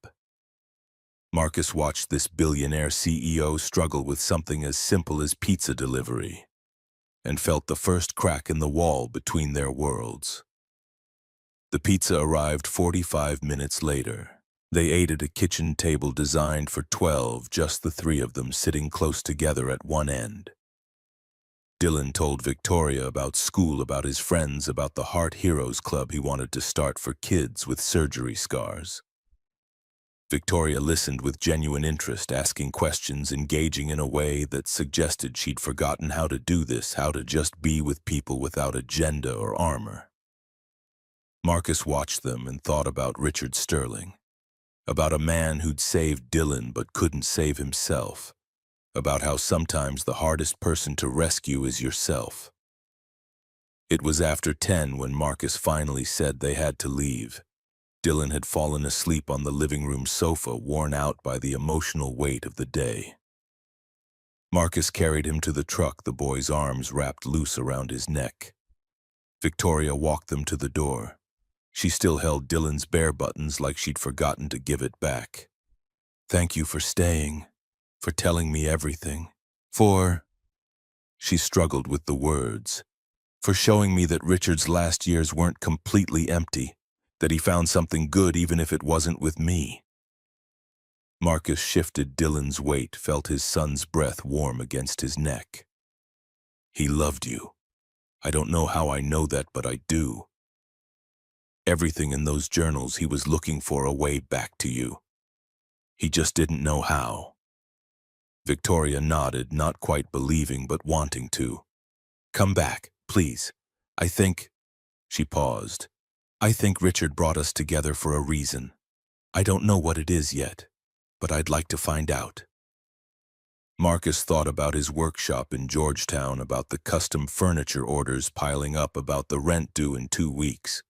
Marcus watched this billionaire CEO struggle with something as simple as pizza delivery, and felt the first crack in the wall between their worlds. The pizza arrived 45 minutes later. They ate at a kitchen table designed for 12, just the 3 of them sitting close together at one end. Dylan told Victoria about school, about his friends, about the Heart Heroes Club he wanted to start for kids with surgery scars. Victoria listened with genuine interest, asking questions, engaging in a way that suggested she'd forgotten how to do this, how to just be with people without agenda or armor. Marcus watched them and thought about Richard Sterling, about a man who'd saved Dylan but couldn't save himself, about how sometimes the hardest person to rescue is yourself. It was after 10 when Marcus finally said they had to leave. Dylan had fallen asleep on the living room sofa, worn out by the emotional weight of the day. Marcus carried him to the truck, the boy's arms wrapped loose around his neck. Victoria walked them to the door. She still held Dylan's bare buttons like she'd forgotten to give it back. Thank you for staying, for telling me everything, for... She struggled with the words. For showing me that Richard's last years weren't completely empty, that he found something good even if it wasn't with me. Marcus shifted Dylan's weight, felt his son's breath warm against his neck. He loved you. I don't know how I know that, but I do. Everything in those journals, he was looking for a way back to you. He just didn't know how. Victoria nodded, not quite believing but wanting to. Come back, please. I think... She paused. I think Richard brought us together for a reason. I don't know what it is yet, but I'd like to find out. Marcus thought about his workshop in Georgetown, about the custom furniture orders piling up, about the rent due in 2 weeks.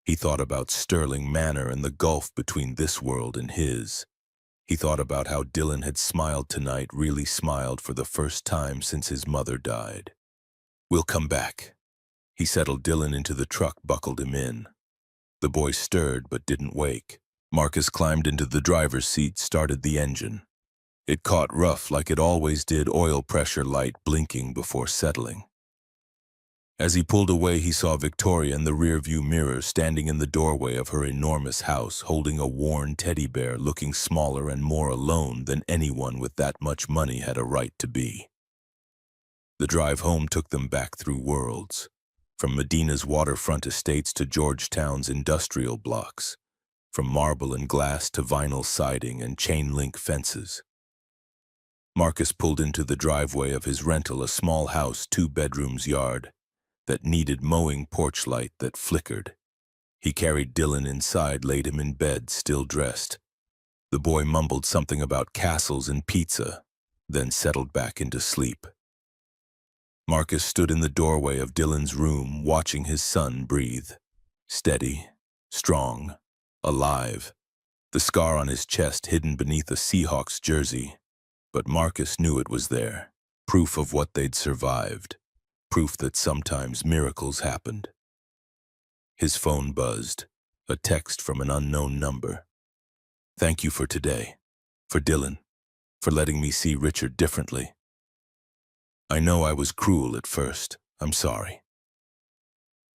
He thought about Sterling Manor and the gulf between this world and his. He thought about how Dylan had smiled tonight, really smiled for the first time since his mother died. We'll come back. He settled Dylan into the truck, buckled him in. The boy stirred but didn't wake. Marcus climbed into the driver's seat, started the engine. It caught rough like it always did, oil pressure light blinking before settling. As he pulled away, he saw Victoria in the rearview mirror, standing in the doorway of her enormous house, holding a worn teddy bear, looking smaller and more alone than anyone with that much money had a right to be. The drive home took them back through worlds, from Medina's waterfront estates to Georgetown's industrial blocks, from marble and glass to vinyl siding and chain-link fences. Marcus pulled into the driveway of his rental, a small house, 2 bedrooms yard, that needed mowing, porch light that flickered. He carried Dylan inside, laid him in bed, still dressed. The boy mumbled something about castles and pizza, then settled back into sleep. Marcus stood in the doorway of Dylan's room, watching his son breathe. Steady, strong, alive. The scar on his chest hidden beneath a Seahawks jersey. But Marcus knew it was there, proof of what they'd survived. Proof that sometimes miracles happened. His phone buzzed, a text from an unknown number. Thank you for today, for Dylan, for letting me see Richard differently. I know I was cruel at first. I'm sorry.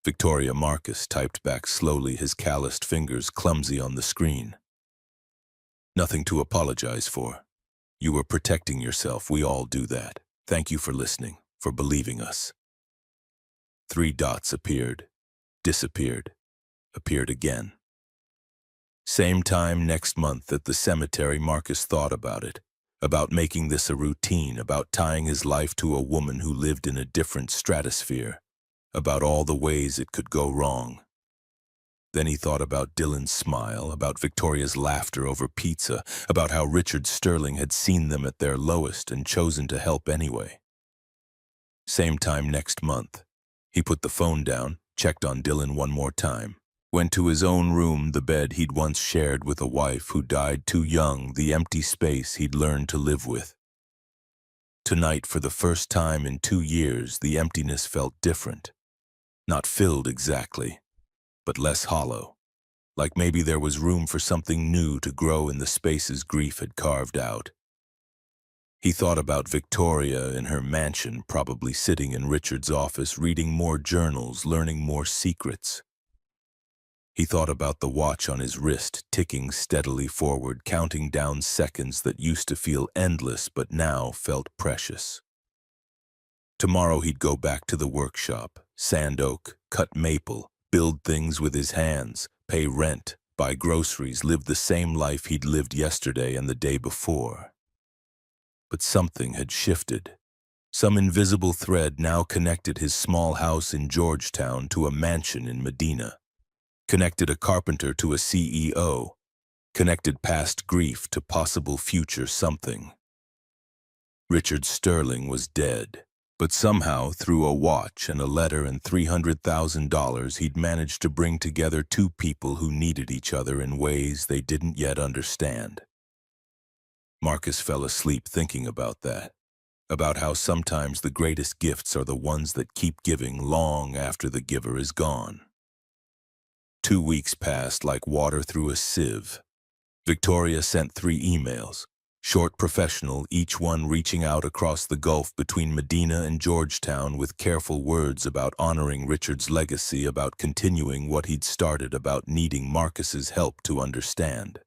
Victoria. Marcus typed back slowly, his calloused fingers clumsy on the screen. Nothing to apologize for. You were protecting yourself. We all do that. Thank you for listening, for believing us. 3 dots appeared, disappeared, appeared again. Same time next month at the cemetery. Marcus thought about it, about making this a routine, about tying his life to a woman who lived in a different stratosphere, about all the ways it could go wrong. Then he thought about Dylan's smile, about Victoria's laughter over pizza, about how Richard Sterling had seen them at their lowest and chosen to help anyway. Same time next month. He put the phone down, checked on Dylan one more time, went to his own room, the bed he'd once shared with a wife who died too young, the empty space he'd learned to live with. Tonight, for the first time in 2 years, the emptiness felt different. Not filled exactly, but less hollow, like maybe there was room for something new to grow in the spaces grief had carved out. He thought about Victoria in her mansion, probably sitting in Richard's office, reading more journals, learning more secrets. He thought about the watch on his wrist, ticking steadily forward, counting down seconds that used to feel endless but now felt precious. Tomorrow he'd go back to the workshop, sand oak, cut maple, build things with his hands, pay rent, buy groceries, live the same life he'd lived yesterday and the day before. But something had shifted. Some invisible thread now connected his small house in Georgetown to a mansion in Medina, connected a carpenter to a CEO, connected past grief to possible future something. Richard Sterling was dead, but somehow through a watch and a letter and $300,000 he'd managed to bring together 2 people who needed each other in ways they didn't yet understand. Marcus fell asleep thinking about that, about how sometimes the greatest gifts are the ones that keep giving long after the giver is gone. 2 weeks passed like water through a sieve. Victoria sent 3 emails, Short professional, each one reaching out across the gulf between Medina and Georgetown with careful words about honoring Richard's legacy, about continuing what he'd started, about needing Marcus's help to understand.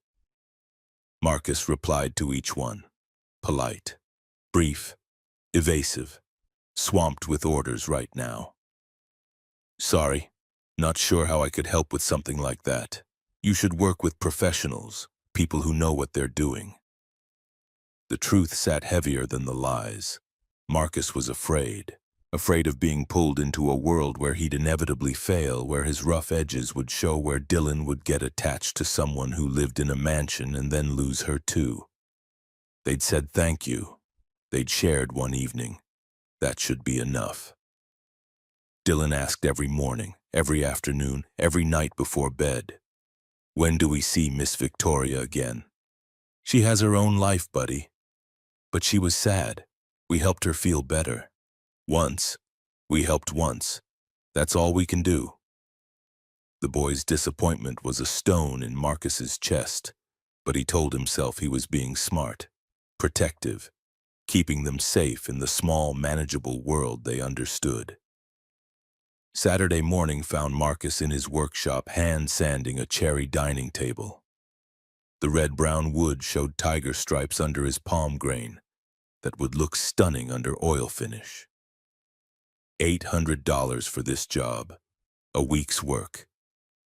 Marcus replied to each one, polite, brief, evasive, swamped with orders right now. Sorry, not sure how I could help with something like that. You should work with professionals, people who know what they're doing. The truth sat heavier than the lies. Marcus was afraid of being pulled into a world where he'd inevitably fail, where his rough edges would show, where Dylan would get attached to someone who lived in a mansion and then lose her too. They'd said thank you. They'd shared one evening. That should be enough. Dylan asked every morning, every afternoon, every night before bed, "When do we see Miss Victoria again? She has her own life, buddy." But she was sad. We helped her feel better. Once. We helped once. That's all we can do. The boy's disappointment was a stone in Marcus's chest, but he told himself he was being smart, protective, keeping them safe in the small, manageable world they understood. Saturday morning found Marcus in his workshop hand-sanding a cherry dining table. The red-brown wood showed tiger stripes under his palm grain that would look stunning under oil finish. $800 for this job, a week's work.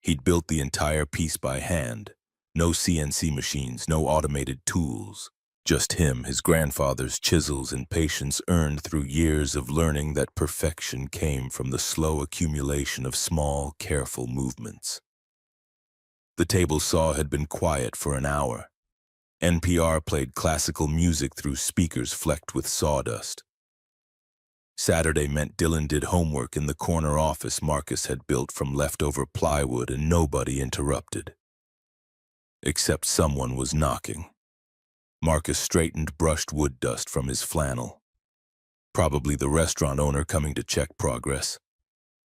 He'd built the entire piece by hand, no CNC machines, no automated tools. Just him, his grandfather's chisels, and patience earned through years of learning that perfection came from the slow accumulation of small, careful movements. The table saw had been quiet for an hour. NPR played classical music through speakers flecked with sawdust. Saturday meant Dylan did homework in the corner office Marcus had built from leftover plywood, and nobody interrupted. Except someone was knocking. Marcus straightened brushed wood dust from his flannel. Probably the restaurant owner coming to check progress.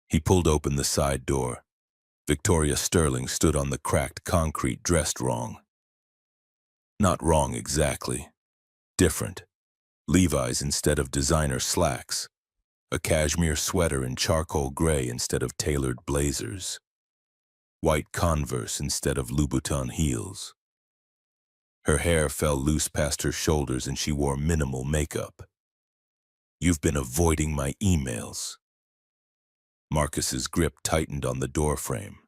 He pulled open the side door. Victoria Sterling stood on the cracked concrete, dressed wrong. Not wrong exactly. Different. Levi's instead of designer slacks. A cashmere sweater in charcoal gray instead of tailored blazers. White Converse instead of Louboutin heels. Her hair fell loose past her shoulders and she wore minimal makeup. "You've been avoiding my emails." Marcus's grip tightened on the doorframe.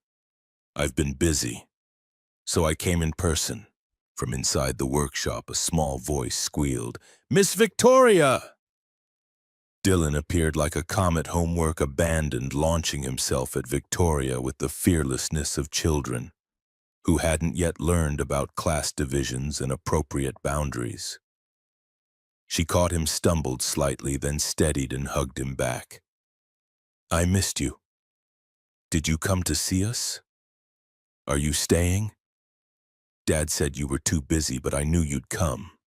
"I've been busy. So I came in person." From inside the workshop, a small voice squealed, "Miss Victoria!" Dylan appeared like a comet, homework abandoned, launching himself at Victoria with the fearlessness of children who hadn't yet learned about class divisions and appropriate boundaries. She caught him, stumbled slightly, then steadied and hugged him back. "I missed you. Did you come to see us? Are you staying? Dad said you were too busy, but I knew you'd come."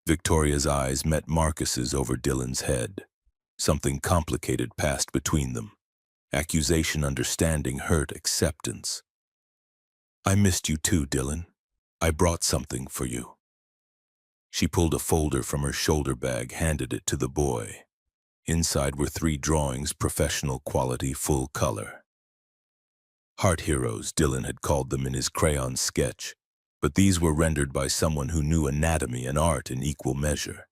Victoria's eyes met Marcus's over Dylan's head. Something complicated passed between them. Accusation, understanding, hurt, acceptance. "I missed you too, Dylan. I brought something for you." She pulled a folder from her shoulder bag, handed it to the boy. Inside were 3 drawings, professional quality, full color. Heart heroes, Dylan had called them in his crayon sketch, but these were rendered by someone who knew anatomy and art in equal measure.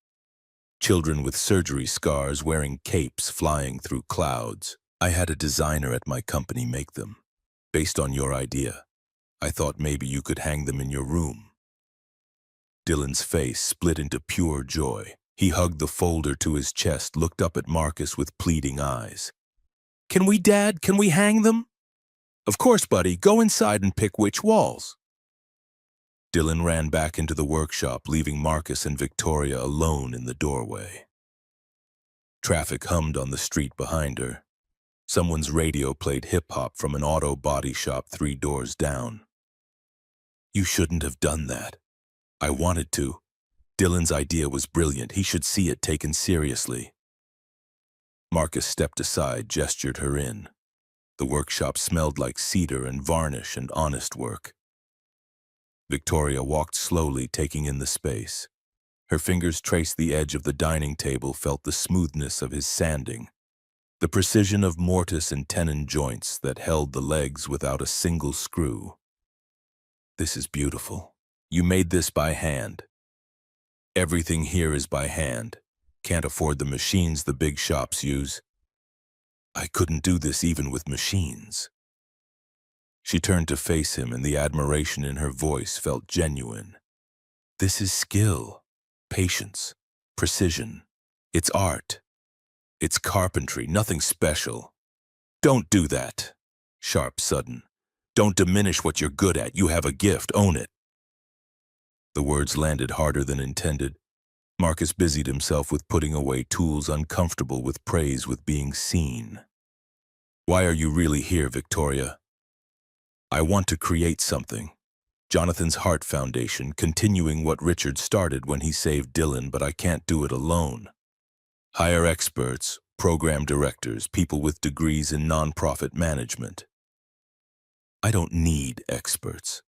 Children with surgery scars wearing capes flying through clouds. "I had a designer at my company make them. Based on your idea. I thought maybe you could hang them in your room." Dylan's face split into pure joy. He hugged the folder to his chest, looked up at Marcus with pleading eyes. "Can we, Dad? Can we hang them?" "Of course, buddy. Go inside and pick which walls." Dylan ran back into the workshop, leaving Marcus and Victoria alone in the doorway. Traffic hummed on the street behind her. Someone's radio played hip-hop from an auto body shop 3 doors down. "You shouldn't have done that." "I wanted to. Dylan's idea was brilliant. He should see it taken seriously." Marcus stepped aside, gestured her in. The workshop smelled like cedar and varnish and honest work. Victoria walked slowly, taking in the space. Her fingers traced the edge of the dining table, felt the smoothness of his sanding, the precision of mortise and tenon joints that held the legs without a single screw. This is beautiful. You made this by hand. Everything here is by hand. Can't afford the machines the big shops use. I couldn't do this even with machines. She turned to face him, and the admiration in her voice felt genuine. This is skill, patience, precision. It's art. It's carpentry, nothing special. Don't do that. Sharp, sudden. Don't diminish what you're good at. You have a gift. Own it. The words landed harder than intended. Marcus busied himself with putting away tools, uncomfortable with praise, with being seen. Why are you really here, Victoria? I want to create something. Jonathan's Heart Foundation, continuing what Richard started when he saved Dylan, but I can't do it alone. Hire experts, program directors, people with degrees in nonprofit management. I don't need experts.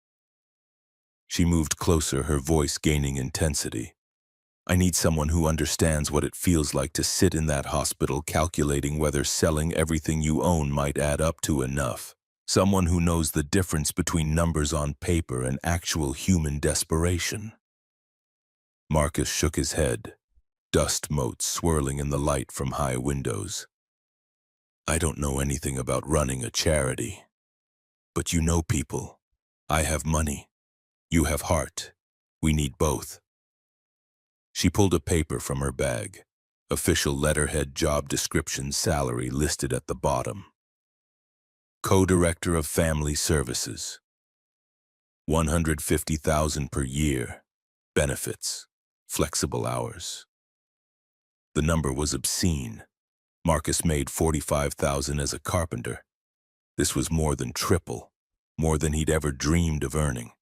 She moved closer, her voice gaining intensity. I need someone who understands what it feels like to sit in that hospital calculating whether selling everything you own might add up to enough. Someone who knows the difference between numbers on paper and actual human desperation. Marcus shook his head, dust motes swirling in the light from high windows. I don't know anything about running a charity. But you know people. I have money. You have heart. We need both. She pulled a paper from her bag. Official letterhead, job description, salary listed at the bottom. Co-director of Family Services. $150,000 per year. Benefits. Flexible hours. The number was obscene. Marcus made $45,000 as a carpenter. This was more than triple, more than he'd ever dreamed of earning.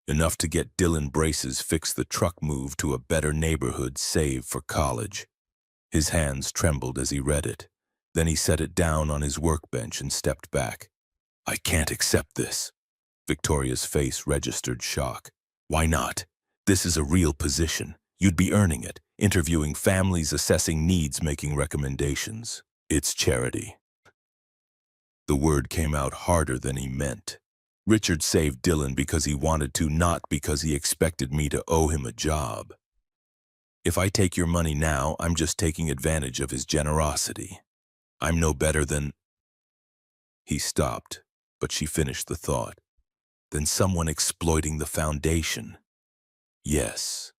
Enough to get Dylan braces, fix the truck move to a better neighborhood, save for college. His hands trembled as he read it. Then he set it down on his workbench and stepped back. I can't accept this. Victoria's face registered shock. Why not? This is a real position. You'd be earning it, interviewing families, assessing needs, making recommendations. It's charity. The word came out harder than he meant. Richard saved Dylan because he wanted to, not because he expected me to owe him a job. If I take your money now, I'm just taking advantage of his generosity. I'm no better than... He stopped, but she finished the thought. Than someone exploiting the foundation. Yes.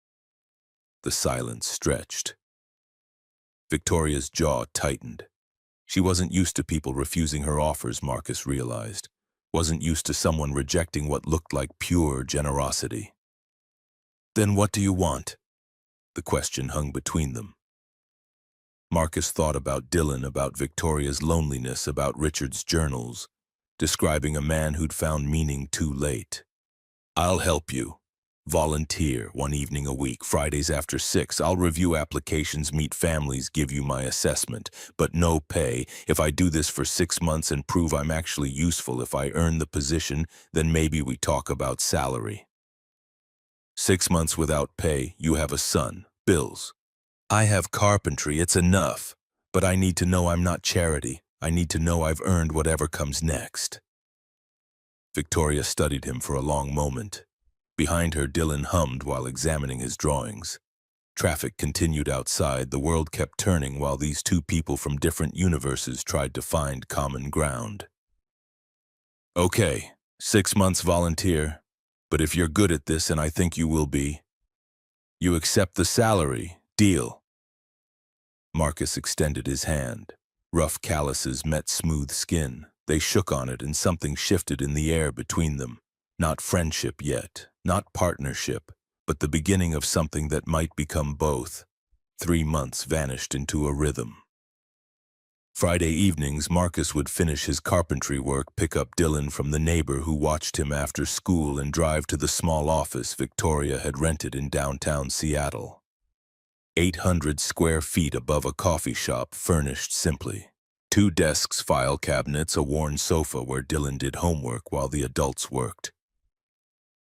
The silence stretched. Victoria's jaw tightened. She wasn't used to people refusing her offers, Marcus realized. Wasn't used to someone rejecting what looked like pure generosity. Then what do you want? The question hung between them. Marcus thought about Dylan, about Victoria's loneliness, about Richard's journals, describing a man who'd found meaning too late. I'll help you. Volunteer 1 evening a week, Fridays after 6. I'll review applications, meet families, give you my assessment, but no pay. If I do this for 6 months and prove I'm actually useful, if I earn the position, then maybe we talk about salary. 6 months without pay, you have a son, bills. I have carpentry, it's enough, but I need to know I'm not charity. I need to know I've earned whatever comes next. Victoria studied him for a long moment. Behind her, Dylan hummed while examining his drawings. Traffic continued outside. The world kept turning while these two people from different universes tried to find common ground. Okay, 6 months volunteer, but if you're good at this, and I think you will be, you accept the salary. Deal. Marcus extended his hand. Rough calluses met smooth skin. They shook on it, and something shifted in the air between them. Not friendship yet, not partnership, but the beginning of something that might become both. 3 months vanished into a rhythm. Friday evenings, Marcus would finish his carpentry work, pick up Dylan from the neighbor who watched him after school, and drive to the small office Victoria had rented in downtown Seattle. 800 square feet above a coffee shop, furnished simply. 2 desks, file cabinets, a worn sofa where Dylan did homework while the adults worked.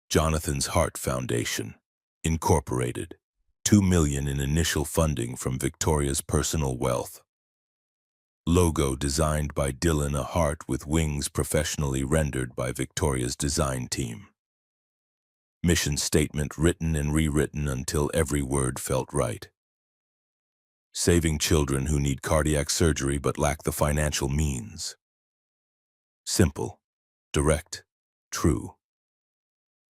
Jonathan's Heart Foundation, Incorporated, $2 million in initial funding from Victoria's personal wealth. Logo designed by Dylan, a heart with wings professionally rendered by Victoria's design team. Mission statement written and rewritten until every word felt right. Saving children who need cardiac surgery but lack the financial means. Simple, direct, true.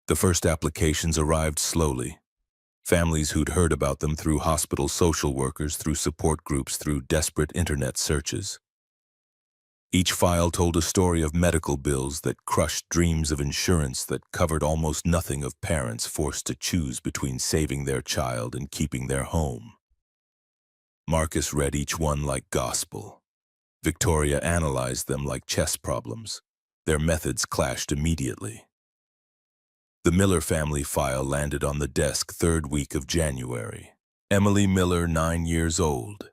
The first applications arrived slowly. Families who'd heard about them through hospital social workers, through support groups, through desperate internet searches. Each file told a story of medical bills that crushed dreams, of insurance that covered almost nothing, of parents forced to choose between saving their child and keeping their home. Marcus read each one like gospel. Victoria analyzed them like chess problems. Their methods clashed immediately. The Miller family file landed on the desk third week of January. Emily Miller, 9 years old.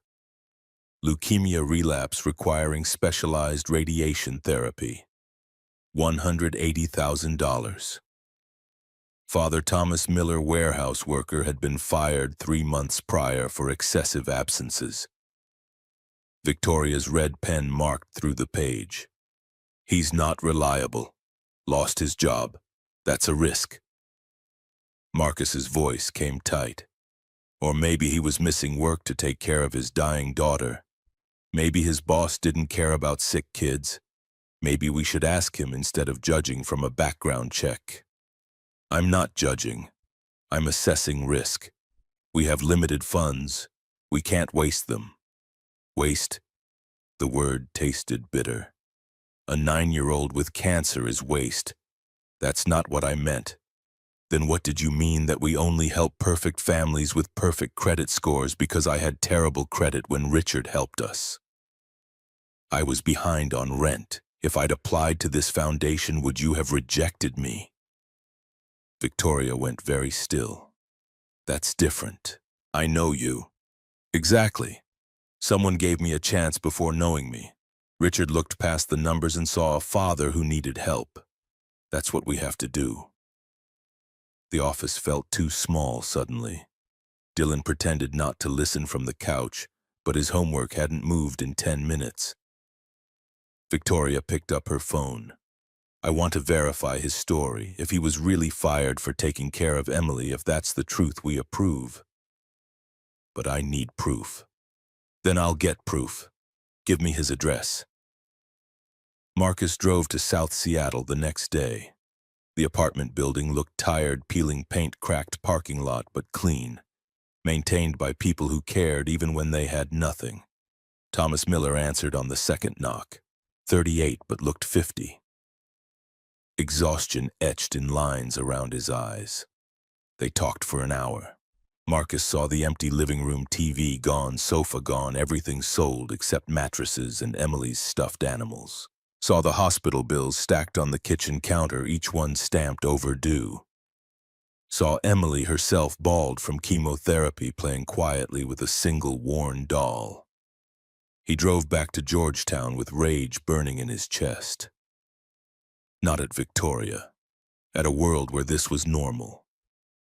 Leukemia relapse requiring specialized radiation therapy. $180,000. Father Thomas Miller, warehouse worker, had been fired 3 months prior for excessive absences. Victoria's red pen marked through the page. He's not reliable. Lost his job. That's a risk. Marcus's voice came tight. Or maybe he was missing work to take care of his dying daughter. Maybe his boss didn't care about sick kids. Maybe we should ask him instead of judging from a background check. I'm not judging. I'm assessing risk. We have limited funds. We can't waste them. Waste? The word tasted bitter. A 9-year-old with cancer is waste. That's not what I meant. Then what did you mean, that we only help perfect families with perfect credit scores because I had terrible credit when Richard helped us? I was behind on rent. If I'd applied to this foundation, would you have rejected me? Victoria went very still. That's different. I know you. Exactly. Someone gave me a chance before knowing me. Richard looked past the numbers and saw a father who needed help. That's what we have to do. The office felt too small suddenly. Dylan pretended not to listen from the couch, but his homework hadn't moved in 10 minutes. Victoria picked up her phone. I want to verify his story, if he was really fired for taking care of Emily, if that's the truth we approve. But I need proof. Then I'll get proof. Give me his address. Marcus drove to South Seattle the next day. The apartment building looked tired, peeling paint, cracked parking lot, but clean. Maintained by people who cared even when they had nothing. Thomas Miller answered on the second knock. 38, but looked 50. Exhaustion etched in lines around his eyes. They talked for an hour. Marcus saw the empty living room TV gone, sofa gone, everything sold except mattresses and Emily's stuffed animals. Saw the hospital bills stacked on the kitchen counter, each one stamped overdue. Saw Emily herself, bald from chemotherapy, playing quietly with a single worn doll. He drove back to Georgetown with rage burning in his chest. Not at Victoria. At a world where this was normal.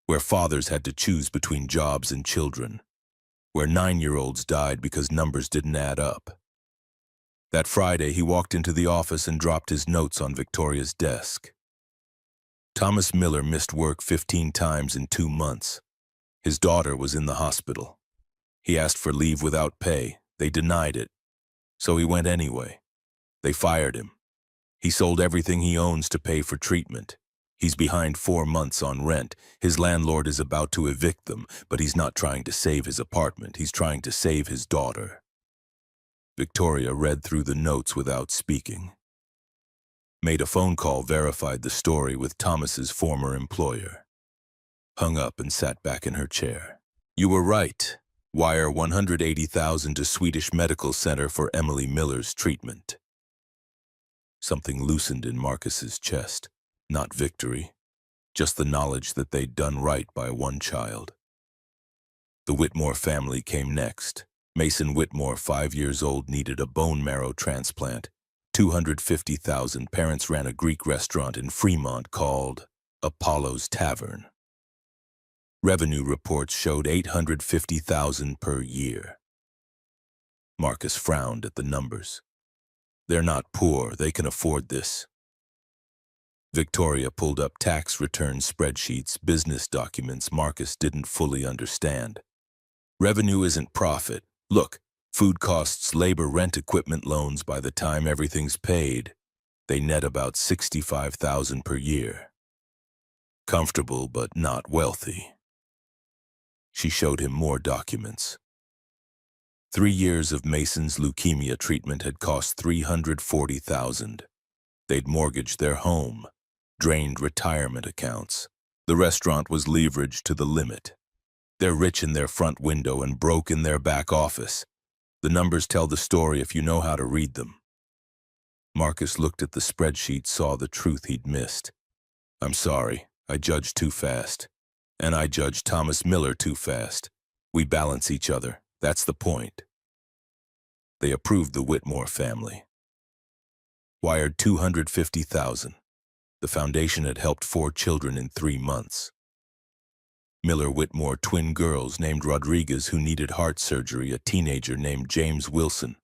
Where fathers had to choose between jobs and children. Where 9-year-olds died because numbers didn't add up. That Friday, he walked into the office and dropped his notes on Victoria's desk. Thomas Miller missed work 15 times in 2 months. His daughter was in the hospital. He asked for leave without pay. They denied it. So he went anyway. They fired him. He sold everything he owns to pay for treatment. He's behind 4 months on rent. His landlord is about to evict them, but he's not trying to save his apartment. He's trying to save his daughter. Victoria read through the notes without speaking. Made a phone call, verified the story with Thomas's former employer. Hung up and sat back in her chair. You were right. Wire $180,000 to Swedish Medical Center for Emily Miller's treatment. Something loosened in Marcus's chest. Not victory. Just the knowledge that they'd done right by one child. The Whitmore family came next. Mason Whitmore, 5 years old, needed a bone marrow transplant. $250,000. Parents ran a Greek restaurant in Fremont called Apollo's Tavern. Revenue reports showed $850,000 per year. Marcus frowned at the numbers. They're not poor, they can afford this. Victoria pulled up tax return spreadsheets, business documents Marcus didn't fully understand. Revenue isn't profit. Look, food costs, labor, rent, equipment, loans, by the time everything's paid, they net about $65,000 per year. Comfortable, but not wealthy. She showed him more documents. 3 years of Mason's leukemia treatment had cost $340,000. They'd mortgaged their home, drained retirement accounts. The restaurant was leveraged to the limit. They're rich in their front window and broke in their back office. The numbers tell the story if you know how to read them. Marcus looked at the spreadsheet, saw the truth he'd missed. I'm sorry, I judged too fast. And I judged Thomas Miller too fast. We balance each other, that's the point. They approved the Whitmore family. Wired $250,000. The foundation had helped 4 children in 3 months. Miller-Whitmore twin girls named Rodriguez who needed heart surgery, a teenager named James Wilson,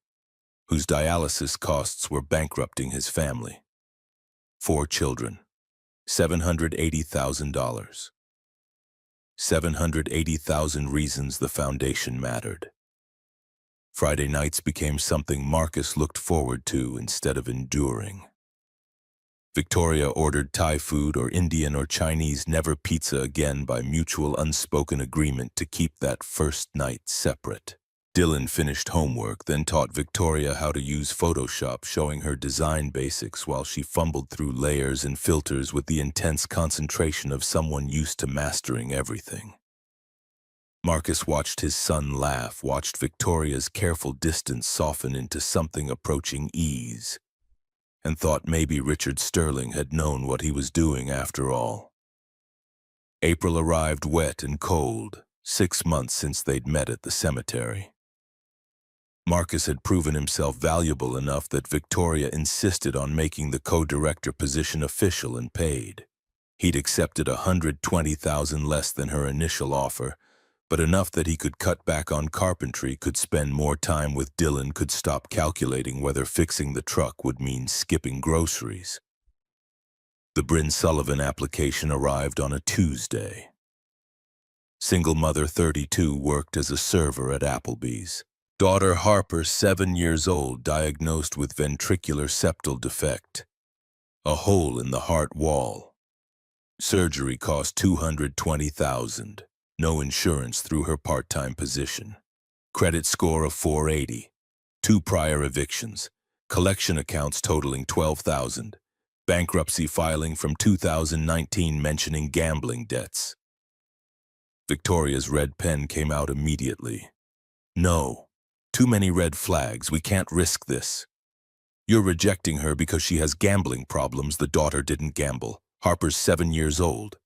whose dialysis costs were bankrupting his family. 4 children, $780,000. 780,000 reasons the foundation mattered. Friday nights became something Marcus looked forward to instead of enduring. Victoria ordered Thai food or Indian or Chinese, never pizza again, by mutual unspoken agreement to keep that first night separate. Dylan finished homework, then taught Victoria how to use Photoshop, showing her design basics while she fumbled through layers and filters with the intense concentration of someone used to mastering everything. Marcus watched his son laugh, watched Victoria's careful distance soften into something approaching ease, and thought maybe Richard Sterling had known what he was doing after all. April arrived wet and cold, 6 months since they'd met at the cemetery. Marcus had proven himself valuable enough that Victoria insisted on making the co-director position official and paid. He'd accepted $120,000 less than her initial offer, but enough that he could cut back on carpentry, could spend more time with Dylan, could stop calculating whether fixing the truck would mean skipping groceries. The Bryn Sullivan application arrived on a Tuesday. Single mother, 32, worked as a server at Applebee's. Daughter Harper, 7 years old, diagnosed with ventricular septal defect, a hole in the heart wall. Surgery cost $220,000. No insurance through her part-time position. Credit score of 480. 2 prior evictions. Collection accounts totaling $12,000. Bankruptcy filing from 2019 mentioning gambling debts. Victoria's red pen came out immediately. No. Too many red flags. We can't risk this. You're rejecting her because she has gambling problems. The daughter didn't gamble. Harper's 7 years old.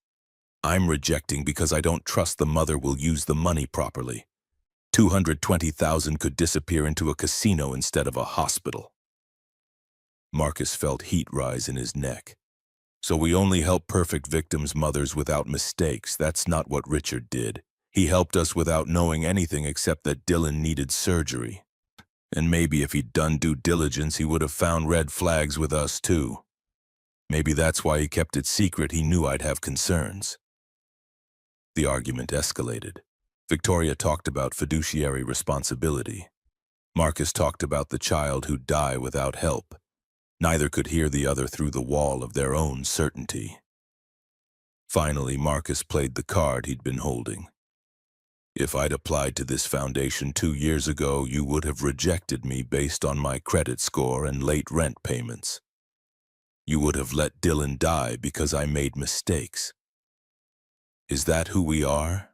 I'm rejecting because I don't trust the mother will use the money properly. $220,000 could disappear into a casino instead of a hospital. Marcus felt heat rise in his neck. So we only help perfect victims' mothers without mistakes. That's not what Richard did. He helped us without knowing anything except that Dylan needed surgery. And maybe if he'd done due diligence, he would have found red flags with us too. Maybe that's why he kept it secret. He knew I'd have concerns. The argument escalated. Victoria talked about fiduciary responsibility. Marcus talked about the child who'd die without help. Neither could hear the other through the wall of their own certainty. Finally, Marcus played the card he'd been holding. If I'd applied to this foundation 2 years ago, you would have rejected me based on my credit score and late rent payments. You would have let Dylan die because I made mistakes. Is that who we are?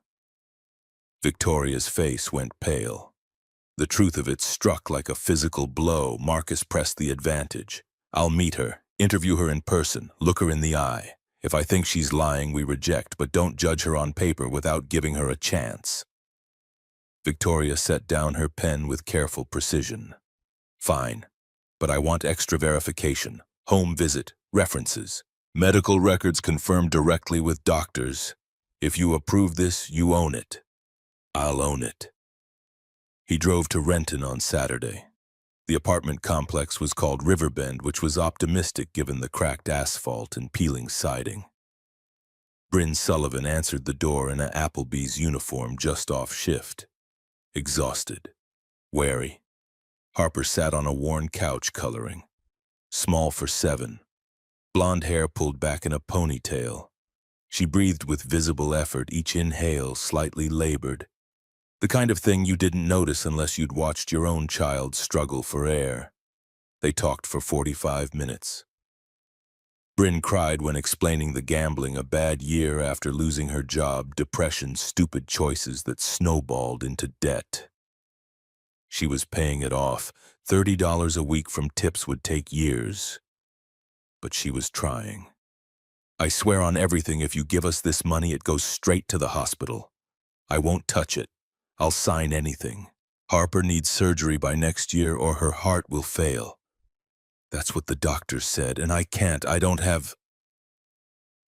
Victoria's face went pale. The truth of it struck like a physical blow. Marcus pressed the advantage. I'll meet her, interview her in person, look her in the eye. If I think she's lying, we reject, but don't judge her on paper without giving her a chance. Victoria set down her pen with careful precision. Fine, but I want extra verification, home visit, references, Medical records confirmed directly with doctors. If you approve this, you own it. I'll own it. He drove to Renton on Saturday. The apartment complex was called Riverbend, which was optimistic given the cracked asphalt and peeling siding. Bryn Sullivan answered the door in an Applebee's uniform just off shift. Exhausted. Wary. Harper sat on a worn couch coloring. Small for 7. Blonde hair pulled back in a ponytail. She breathed with visible effort, each inhale slightly labored. The kind of thing you didn't notice unless you'd watched your own child struggle for air. They talked for 45 minutes. Bryn cried when explaining the gambling, a bad year after losing her job, depression, stupid choices that snowballed into debt. She was paying it off. $30 a week from tips would take years. But she was trying. I swear on everything, if you give us this money, it goes straight to the hospital. I won't touch it. I'll sign anything. Harper needs surgery by next year or her heart will fail. That's what the doctors said, and I can't. I don't have...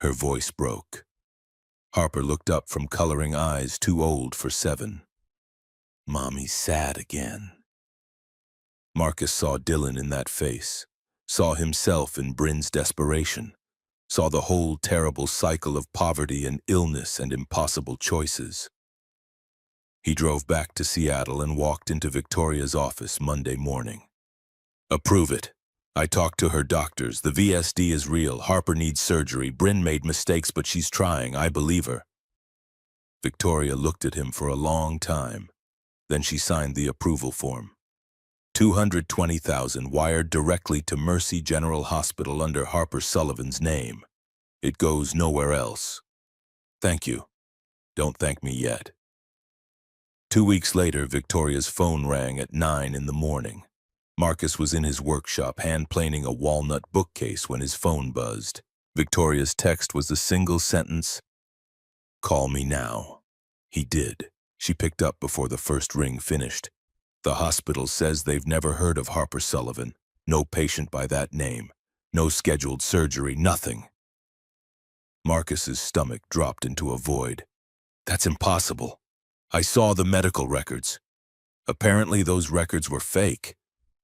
Her voice broke. Harper looked up from coloring eyes too old for 7. Mommy's sad again. Marcus saw Dylan in that face, saw himself in Bryn's desperation, saw the whole terrible cycle of poverty and illness and impossible choices. He drove back to Seattle and walked into Victoria's office Monday morning. Approve it. I talked to her doctors. The VSD is real. Harper needs surgery. Bryn made mistakes, but she's trying. I believe her. Victoria looked at him for a long time. Then she signed the approval form. $220,000 wired directly to Mercy General Hospital under Harper Sullivan's name. It goes nowhere else. Thank you. Don't thank me yet. 2 weeks later, Victoria's phone rang at 9 in the morning. Marcus was in his workshop hand-planing a walnut bookcase when his phone buzzed. Victoria's text was a single sentence, "Call me now." He did. She picked up before the first ring finished. The hospital says they've never heard of Harper Sullivan. No patient by that name. No scheduled surgery, nothing. Marcus's stomach dropped into a void. That's impossible. I saw the medical records. Apparently those records were fake.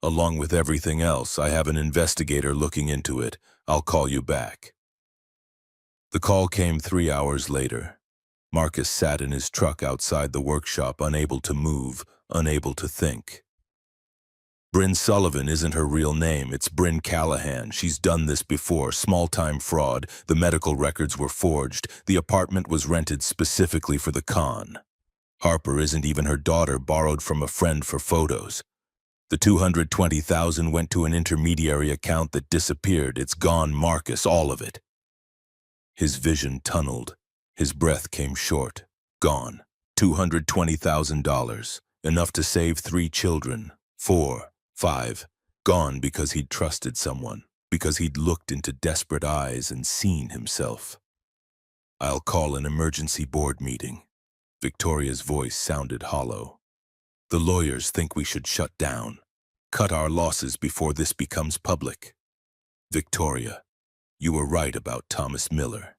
Along with everything else, I have an investigator looking into it. I'll call you back. The call came 3 hours later. Marcus sat in his truck outside the workshop, unable to move, unable to think. Bryn Sullivan isn't her real name. It's Bryn Callahan. She's done this before. Small-time fraud. The medical records were forged. The apartment was rented specifically for the con. Harper isn't even her daughter, borrowed from a friend for photos. The $220,000 went to an intermediary account that disappeared. It's gone, Marcus, all of it. His vision tunneled. His breath came short. Gone. $220,000. Enough to save 3 children. 4, 5. Gone because he'd trusted someone. Because he'd looked into desperate eyes and seen himself. I'll call an emergency board meeting. Victoria's voice sounded hollow. The lawyers think we should shut down. Cut our losses before this becomes public. Victoria, you were right about Thomas Miller.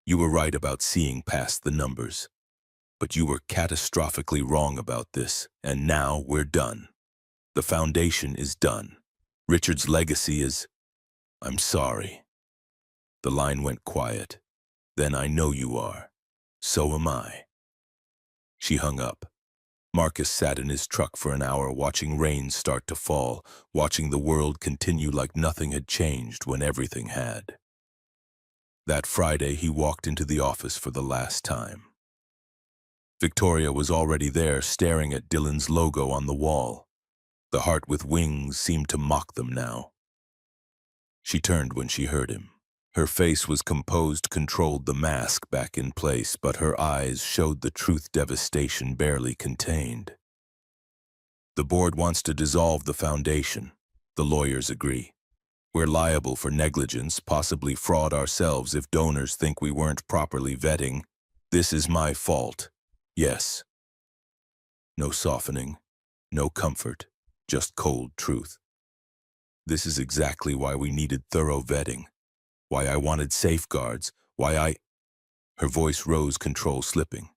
You were right about seeing past the numbers. But you were catastrophically wrong about this, and now we're done. The foundation is done. Richard's legacy is... I'm sorry. The line went quiet. Then I know you are. So am I. She hung up. Marcus sat in his truck for an hour, watching rain start to fall, watching the world continue like nothing had changed when everything had. That Friday, he walked into the office for the last time. Victoria was already there, staring at Dylan's logo on the wall. The heart with wings seemed to mock them now. She turned when she heard him. Her face was composed, controlled, the mask back in place, but her eyes showed the truth devastation barely contained. The board wants to dissolve the foundation. The lawyers agree. We're liable for negligence, possibly fraud ourselves if donors think we weren't properly vetting. This is my fault. Yes. No softening, no comfort, just cold truth. This is exactly why we needed thorough vetting. why I wanted safeguards, why I— Her voice rose, control slipping.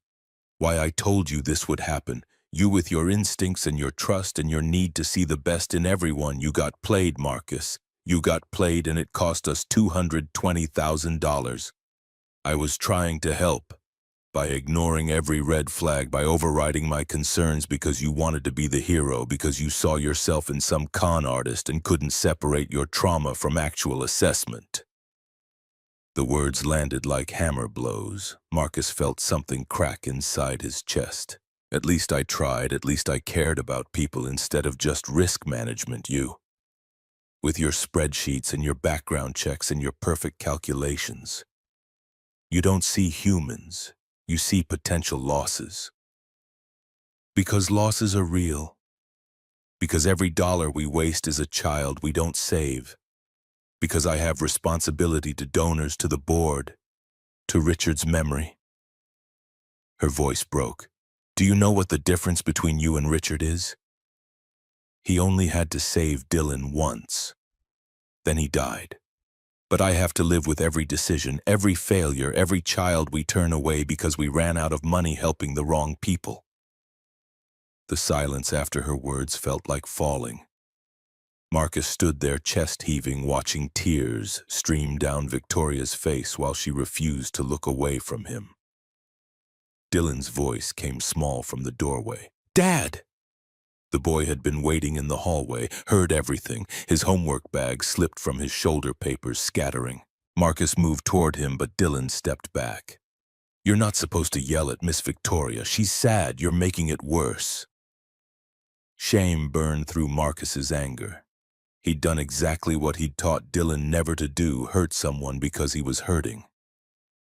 Why I told you this would happen. You with your instincts and your trust and your need to see the best in everyone. You got played, Marcus. You got played, and it cost us $220,000. I was trying to help by ignoring every red flag, by overriding my concerns because you wanted to be the hero, because you saw yourself in some con artist and couldn't separate your trauma from actual assessment. The words landed like hammer blows. Marcus felt something crack inside his chest. At least I tried, at least I cared about people instead of just risk management, you. With your spreadsheets and your background checks and your perfect calculations. You don't see humans, you see potential losses. Because losses are real. Because every dollar we waste is a child we don't save. Because I have responsibility to donors, to the board, to Richard's memory. Her voice broke. Do you know what the difference between you and Richard is? He only had to save Dylan once. Then he died. But I have to live with every decision, every failure, every child we turn away because we ran out of money helping the wrong people. The silence after her words felt like falling. Marcus stood there, chest heaving, watching tears stream down Victoria's face while she refused to look away from him. Dylan's voice came small from the doorway. Dad! The boy had been waiting in the hallway, heard everything. His homework bag slipped from his shoulder papers, scattering. Marcus moved toward him, but Dylan stepped back. You're not supposed to yell at Miss Victoria. She's sad. You're making it worse. Shame burned through Marcus's anger. He'd done exactly what he'd taught Dylan never to do, hurt someone because he was hurting.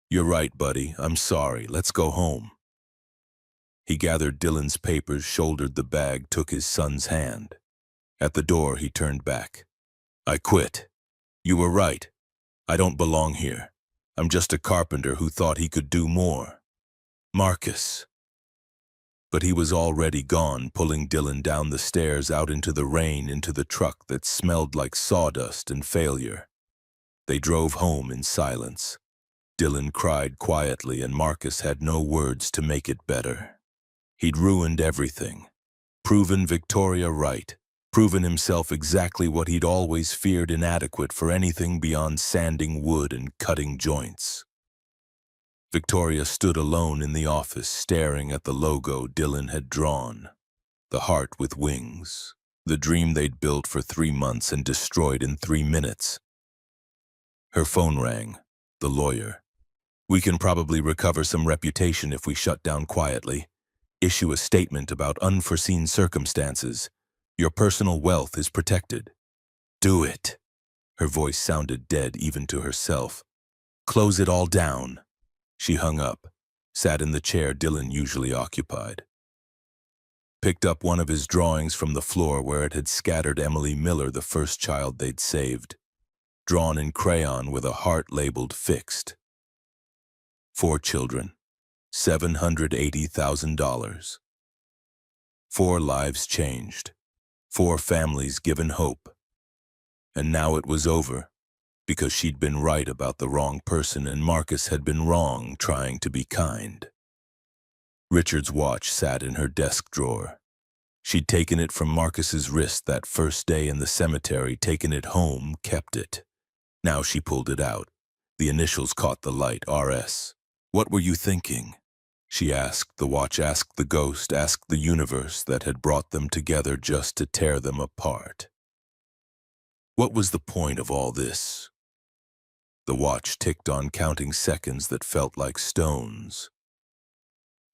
You're right, buddy. I'm sorry. Let's go home. He gathered Dylan's papers, shouldered the bag, took his son's hand. At the door, he turned back. I quit. You were right. I don't belong here. I'm just a carpenter who thought he could do more. Marcus. But he was already gone, pulling Dylan down the stairs, out into the rain, into the truck that smelled like sawdust and failure. They drove home in silence. Dylan cried quietly, and Marcus had no words to make it better. He'd ruined everything. Proven Victoria right. Proven himself exactly what he'd always feared, inadequate for anything beyond sanding wood and cutting joints. Victoria stood alone in the office, staring at the logo Dylan had drawn. The heart with wings. The dream they'd built for 3 months and destroyed in 3 minutes. Her phone rang. The lawyer. We can probably recover some reputation if we shut down quietly. Issue a statement about unforeseen circumstances. Your personal wealth is protected. Do it. Her voice sounded dead even to herself. Close it all down. She hung up, sat in the chair Dylan usually occupied. Picked up one of his drawings from the floor where it had scattered Emily Miller, the first child they'd saved. Drawn in crayon with a heart labeled fixed. 4 children. $780,000. 4 lives changed. 4 families given hope. And now it was over, because she'd been right about the wrong person and Marcus had been wrong trying to be kind. Richard's watch sat in her desk drawer. She'd taken it from Marcus's wrist that first day in the cemetery, taken it home, kept it. Now she pulled it out. The initials caught the light, RS. What were you thinking? She asked. The watch asked the ghost, asked the universe that had brought them together just to tear them apart. What was the point of all this? The watch ticked on, counting seconds that felt like stones.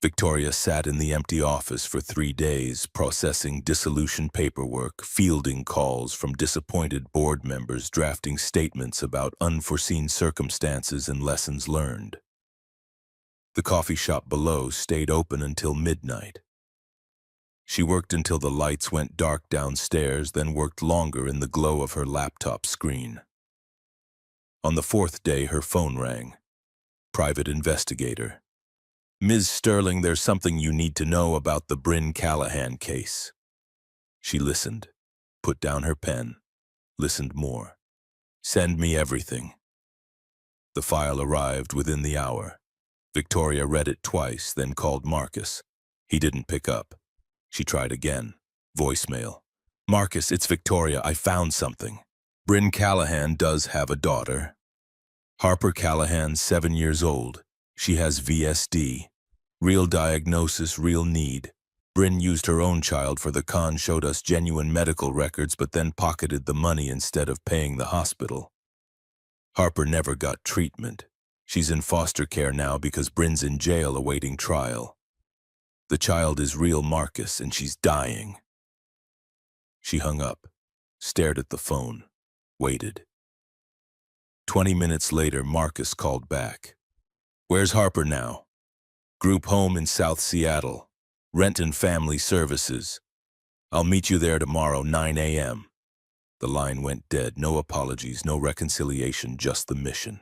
Victoria sat in the empty office for 3 days, processing dissolution paperwork, fielding calls from disappointed board members, drafting statements about unforeseen circumstances and lessons learned. The coffee shop below stayed open until midnight. She worked until the lights went dark downstairs, then worked longer in the glow of her laptop screen. On the 4th day, her phone rang. Private investigator. Ms. Sterling, there's something you need to know about the Bryn Callahan case. She listened, put down her pen, listened more. Send me everything. The file arrived within the hour. Victoria read it twice, then called Marcus. He didn't pick up. She tried again. Voicemail. Marcus, it's Victoria. I found something. Bryn Callahan does have a daughter. Harper Callahan, 7 years old. She has VSD. Real diagnosis, real need. Bryn used her own child for the con, showed us genuine medical records, but then pocketed the money instead of paying the hospital. Harper never got treatment. She's in foster care now because Bryn's in jail awaiting trial. The child is real Marcus, and she's dying. She hung up, stared at the phone, waited. 20 minutes later, Marcus called back. Where's Harper now? Group home in South Seattle. Renton Family Services. I'll meet you there tomorrow, 9 a.m. The line went dead. No apologies, no reconciliation, just the mission.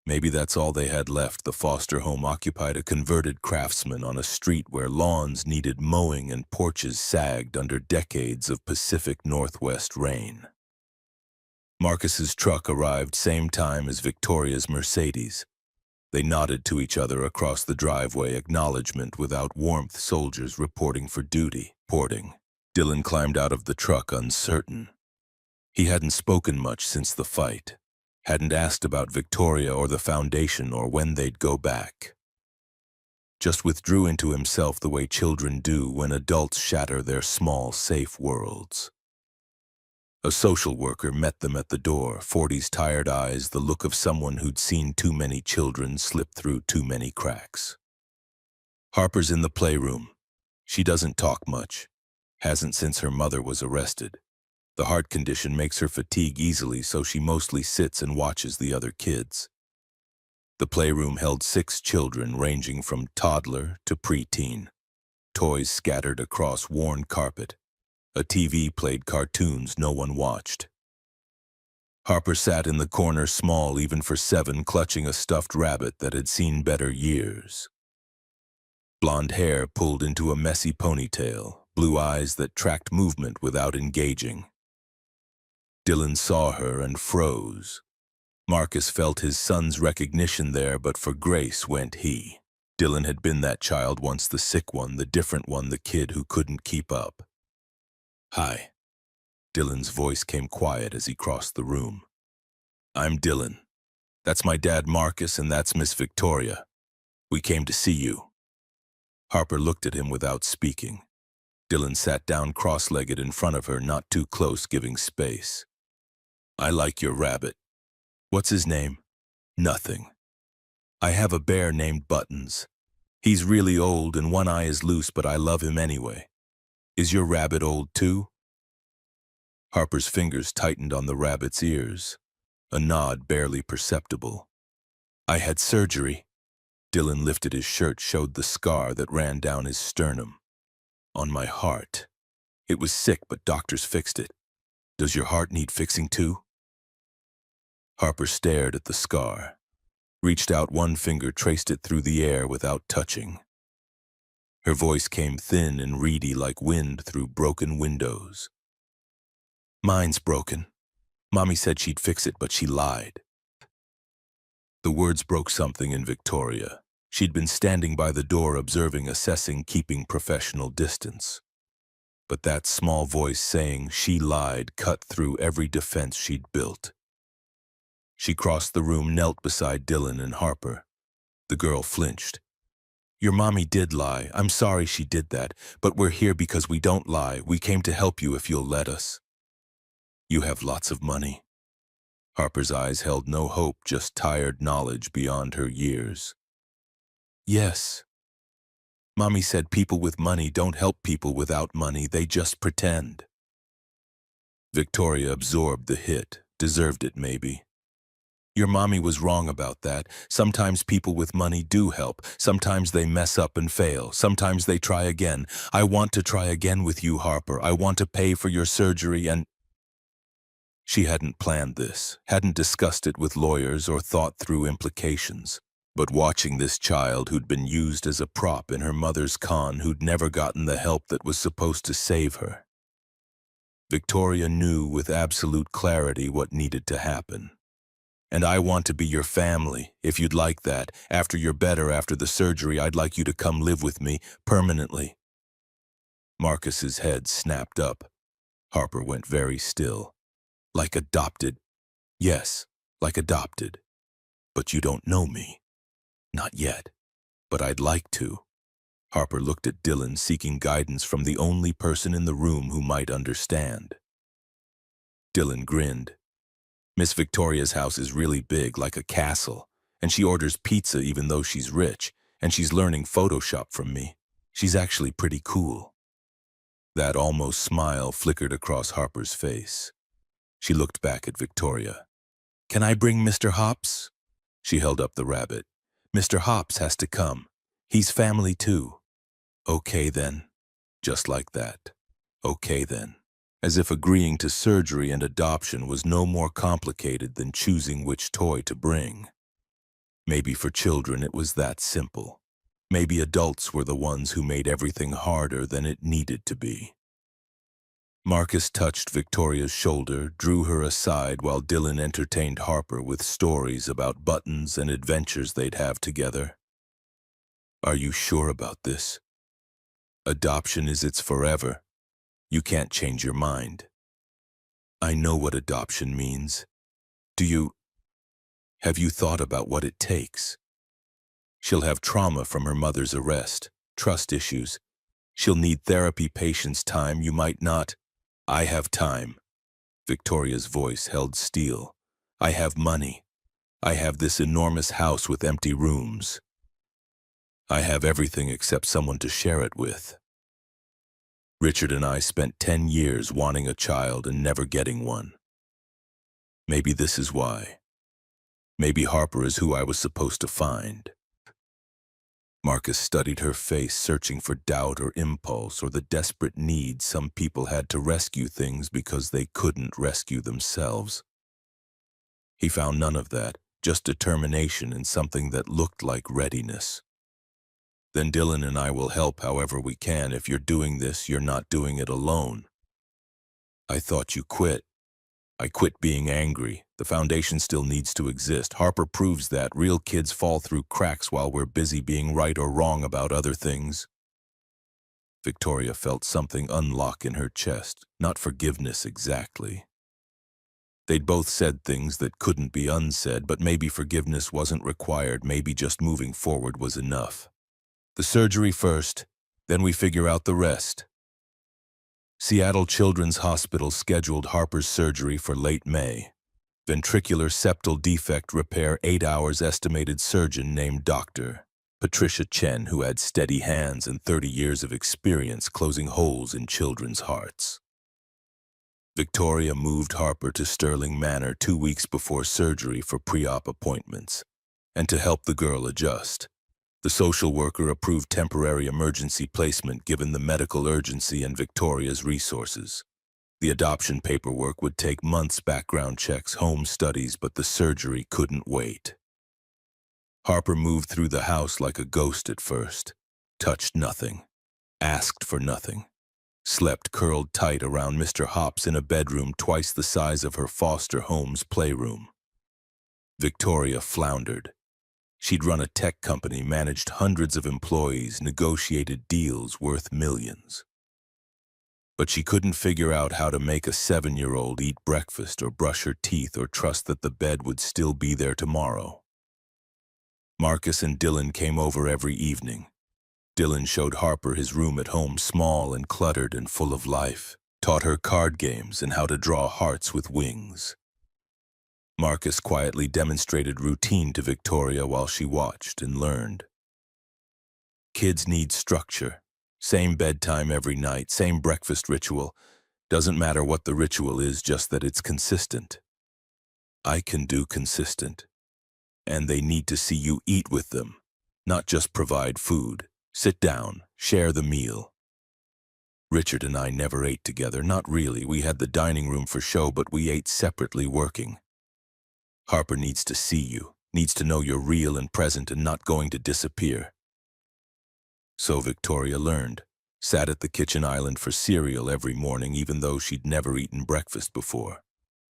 Maybe that's all they had left. The foster home occupied a converted craftsman on a street where lawns needed mowing and porches sagged under decades of Pacific Northwest rain. Marcus's truck arrived same time as Victoria's Mercedes. They nodded to each other across the driveway, acknowledgement without warmth, soldiers reporting for duty. Porting. Dylan climbed out of the truck uncertain. He hadn't spoken much since the fight. Hadn't asked about Victoria or the foundation or when they'd go back. Just withdrew into himself the way children do when adults shatter their small, safe worlds. A social worker met them at the door, 40's tired eyes, the look of someone who'd seen too many children slip through too many cracks. Harper's in the playroom. She doesn't talk much. Hasn't since her mother was arrested. The heart condition makes her fatigue easily, so she mostly sits and watches the other kids. The playroom held 6 children ranging from toddler to preteen. Toys scattered across worn carpet. A TV played cartoons no one watched. Harper sat in the corner, small even for 7, clutching a stuffed rabbit that had seen better years. Blonde hair pulled into a messy ponytail, blue eyes that tracked movement without engaging. Dylan saw her and froze. Marcus felt his son's recognition there, but for grace went he. Dylan had been that child once, the sick one, the different one, the kid who couldn't keep up. Hi. Dylan's voice came quiet as he crossed the room. I'm Dylan. That's my dad Marcus, and that's Miss Victoria. We came to see you. Harper looked at him without speaking. Dylan sat down cross-legged in front of her, not too close, giving space. I like your rabbit. What's his name? Nothing. I have a bear named Buttons. He's really old and one eye is loose, but I love him anyway. Is your rabbit old too? Harper's fingers tightened on the rabbit's ears. A nod barely perceptible. I had surgery. Dylan lifted his shirt, showed the scar that ran down his sternum. On my heart. It was sick, but doctors fixed it. Does your heart need fixing too? Harper stared at the scar, reached out one finger, traced it through the air without touching. Her voice came thin and reedy like wind through broken windows. Mine's broken. Mommy said she'd fix it, but she lied. The words broke something in Victoria. She'd been standing by the door, observing, assessing, keeping professional distance. But that small voice saying she lied cut through every defense she'd built. She crossed the room, knelt beside Dylan and Harper. The girl flinched. Your mommy did lie. I'm sorry she did that, but we're here because we don't lie. We came to help you if you'll let us. You have lots of money. Harper's eyes held no hope, just tired knowledge beyond her years. Yes. Mommy said people with money don't help people without money, they just pretend. Victoria absorbed the hit, deserved it maybe. Your mommy was wrong about that. Sometimes people with money do help. Sometimes they mess up and fail. Sometimes they try again. I want to try again with you, Harper. I want to pay for your surgery and... She hadn't planned this, hadn't discussed it with lawyers or thought through implications. But watching this child who'd been used as a prop in her mother's con, who'd never gotten the help that was supposed to save her. Victoria knew with absolute clarity what needed to happen. And I want to be your family, if you'd like that. After you're better, after the surgery, I'd like you to come live with me, permanently." Marcus's head snapped up. Harper went very still. "Like adopted?" "Yes, like adopted. But you don't know me." "Not yet. But I'd like to." Harper looked at Dylan, seeking guidance from the only person in the room who might understand. Dylan grinned. "Miss Victoria's house is really big, like a castle, and she orders pizza even though she's rich, and she's learning Photoshop from me. She's actually pretty cool." That almost smile flickered across Harper's face. She looked back at Victoria. "Can I bring Mr. Hops?" She held up the rabbit. "Mr. Hops has to come. He's family too." "Okay then." Just like that. "Okay then." As if agreeing to surgery and adoption was no more complicated than choosing which toy to bring. Maybe for children it was that simple. Maybe adults were the ones who made everything harder than it needed to be. Marcus touched Victoria's shoulder, drew her aside while Dylan entertained Harper with stories about buttons and adventures they'd have together. "Are you sure about this? Adoption is its forever. You can't change your mind." "I know what adoption means. Have you thought about what it takes? She'll have trauma from her mother's arrest, trust issues. She'll need therapy, patience, time you might not." "I have time." Victoria's voice held steel. "I have money. I have this enormous house with empty rooms. I have everything except someone to share it with. Richard and I spent 10 years wanting a child and never getting one. Maybe this is why. Maybe Harper is who I was supposed to find." Marcus studied her face, searching for doubt or impulse or the desperate need some people had to rescue things because they couldn't rescue themselves. He found none of that, just determination and something that looked like readiness. "Then Dylan and I will help however we can. If you're doing this, you're not doing it alone." "I thought you quit." "I quit being angry. The foundation still needs to exist. Harper proves that. Real kids fall through cracks while we're busy being right or wrong about other things." Victoria felt something unlock in her chest, not forgiveness exactly. They'd both said things that couldn't be unsaid, but maybe forgiveness wasn't required. Maybe just moving forward was enough. "The surgery first, then we figure out the rest." Seattle Children's Hospital scheduled Harper's surgery for late May. Ventricular septal defect repair, 8 hours. Estimated surgeon named Dr. Patricia Chen, who had steady hands and 30 years of experience closing holes in children's hearts. Victoria moved Harper to Sterling Manor 2 weeks before surgery for pre-op appointments, and to help the girl adjust. The social worker approved temporary emergency placement given the medical urgency and Victoria's resources. The adoption paperwork would take months, background checks, home studies, but the surgery couldn't wait. Harper moved through the house like a ghost at first, touched nothing, asked for nothing, slept curled tight around Mr. Hops in a bedroom twice the size of her foster home's playroom. Victoria floundered. She'd run a tech company, managed hundreds of employees, negotiated deals worth millions. But she couldn't figure out how to make a 7-year-old eat breakfast or brush her teeth or trust that the bed would still be there tomorrow. Marcus and Dylan came over every evening. Dylan showed Harper his room at home, small and cluttered and full of life, taught her card games and how to draw hearts with wings. Marcus quietly demonstrated routine to Victoria while she watched and learned. Kids need structure. Same bedtime every night, same breakfast ritual. Doesn't matter what the ritual is, just that it's consistent. I can do consistent. And they need to see you eat with them, not just provide food. Sit down, share the meal. Richard and I never ate together, not really. We had the dining room for show, but we ate separately working. Harper needs to see you, needs to know you're real and present and not going to disappear. So Victoria learned, sat at the kitchen island for cereal every morning even though she'd never eaten breakfast before.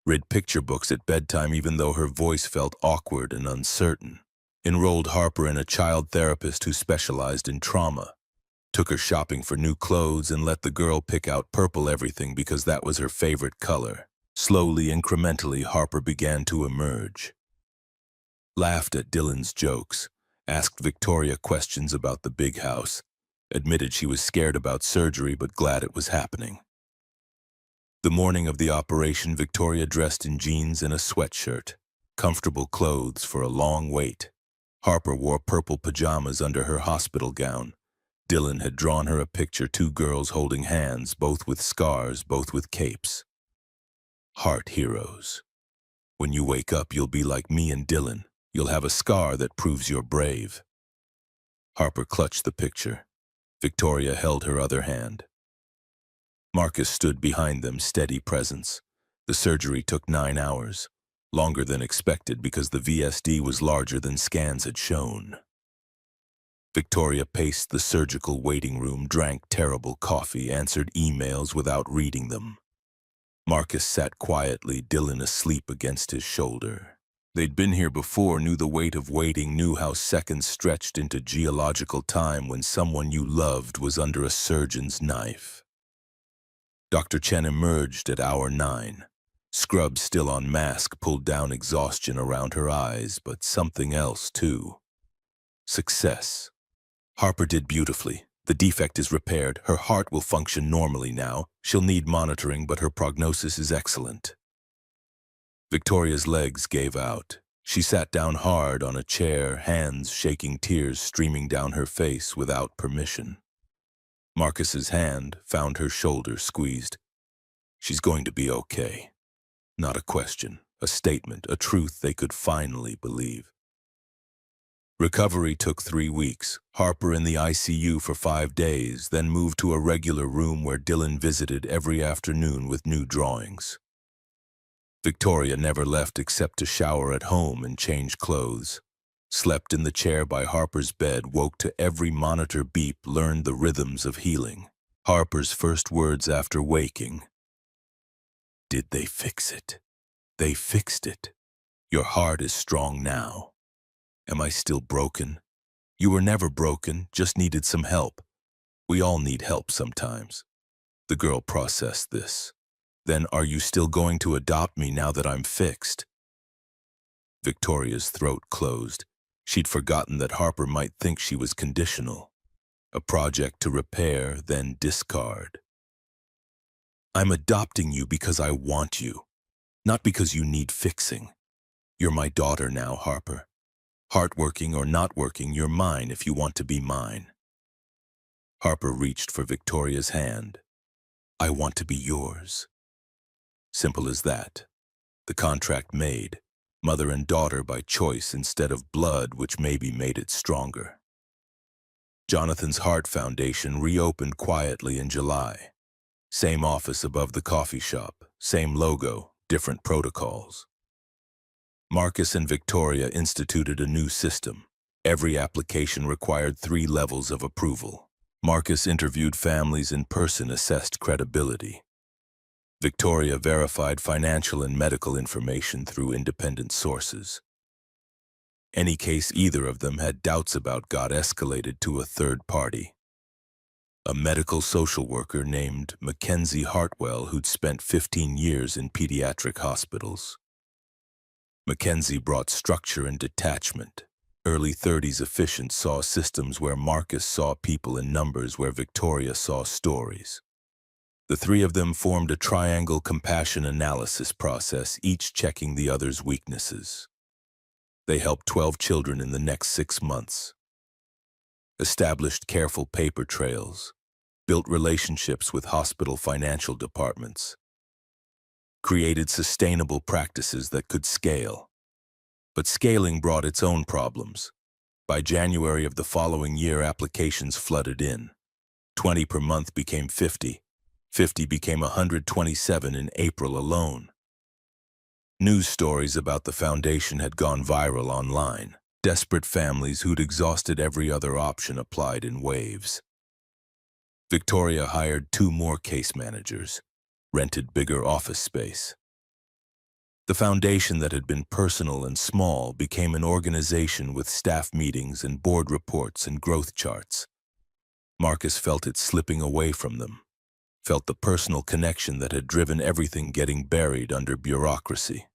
read picture books at bedtime even though her voice felt awkward and uncertain, enrolled Harper in a child therapist who specialized in trauma, took her shopping for new clothes and let the girl pick out purple everything because that was her favorite color. Slowly, incrementally, Harper began to emerge. Laughed at Dylan's jokes, asked Victoria questions about the big house, admitted she was scared about surgery but glad it was happening. The morning of the operation, Victoria dressed in jeans and a sweatshirt, comfortable clothes for a long wait. Harper wore purple pajamas under her hospital gown. Dylan had drawn her a picture, two girls holding hands, both with scars, both with capes. Heart heroes. When you wake up, you'll be like me and Dylan. You'll have a scar that proves you're brave. Harper clutched the picture. Victoria held her other hand. Marcus stood behind them, steady presence. The surgery took 9 hours, longer than expected because the VSD was larger than scans had shown. Victoria paced the surgical waiting room, drank terrible coffee, answered emails without reading them. Marcus sat quietly, Dylan asleep against his shoulder. They'd been here before, knew the weight of waiting, knew how seconds stretched into geological time when someone you loved was under a surgeon's knife. Dr. Chen emerged at hour 9. Scrub still on mask, pulled down exhaustion around her eyes, but something else too. Success. Harper did beautifully. The defect is repaired. Her heart will function normally now. She'll need monitoring, but her prognosis is excellent. Victoria's legs gave out. She sat down hard on a chair, hands shaking, tears streaming down her face without permission. Marcus's hand found her shoulder, squeezed. She's going to be okay. Not a question, a statement, a truth they could finally believe. Recovery took 3 weeks. Harper in the ICU for 5 days, then moved to a regular room where Dylan visited every afternoon with new drawings. Victoria never left except to shower at home and change clothes. Slept in the chair by Harper's bed, woke to every monitor beep, learned the rhythms of healing. Harper's first words after waking. Did they fix it? They fixed it. Your heart is strong now. Am I still broken? You were never broken, just needed some help. We all need help sometimes. The girl processed this. Then are you still going to adopt me now that I'm fixed? Victoria's throat closed. She'd forgotten that Harper might think she was conditional. A project to repair, then discard. I'm adopting you because I want you, not because you need fixing. You're my daughter now, Harper. Heart working or not working, you're mine if you want to be mine. Harper reached for Victoria's hand. I want to be yours. Simple as that. The contract made. Mother and daughter by choice instead of blood, which maybe made it stronger. Jonathan's Heart Foundation reopened quietly in July. Same office above the coffee shop, same logo, different protocols. Marcus and Victoria instituted a new system. Every application required 3 levels of approval. Marcus interviewed families in person, assessed credibility. Victoria verified financial and medical information through independent sources. Any case either of them had doubts about got escalated to a third party. A medical social worker named Mackenzie Hartwell, who'd spent 15 years in pediatric hospitals. Mackenzie brought structure and detachment. Early 30s efficient saw systems where Marcus saw people in numbers, where Victoria saw stories. The 3 of them formed a triangle compassion analysis process, each checking the other's weaknesses. They helped 12 children in the next 6 months. Established careful paper trails. Built relationships with hospital financial departments. Created sustainable practices that could scale. But scaling brought its own problems. By January of the following year, applications flooded in. 20 per month became 50. 50 became 127 in April alone. News stories about the foundation had gone viral online. Desperate families who'd exhausted every other option applied in waves. Victoria hired 2 more case managers, rented bigger office space. The foundation that had been personal and small became an organization with staff meetings and board reports and growth charts. Marcus felt it slipping away from them, felt the personal connection that had driven everything getting buried under bureaucracy.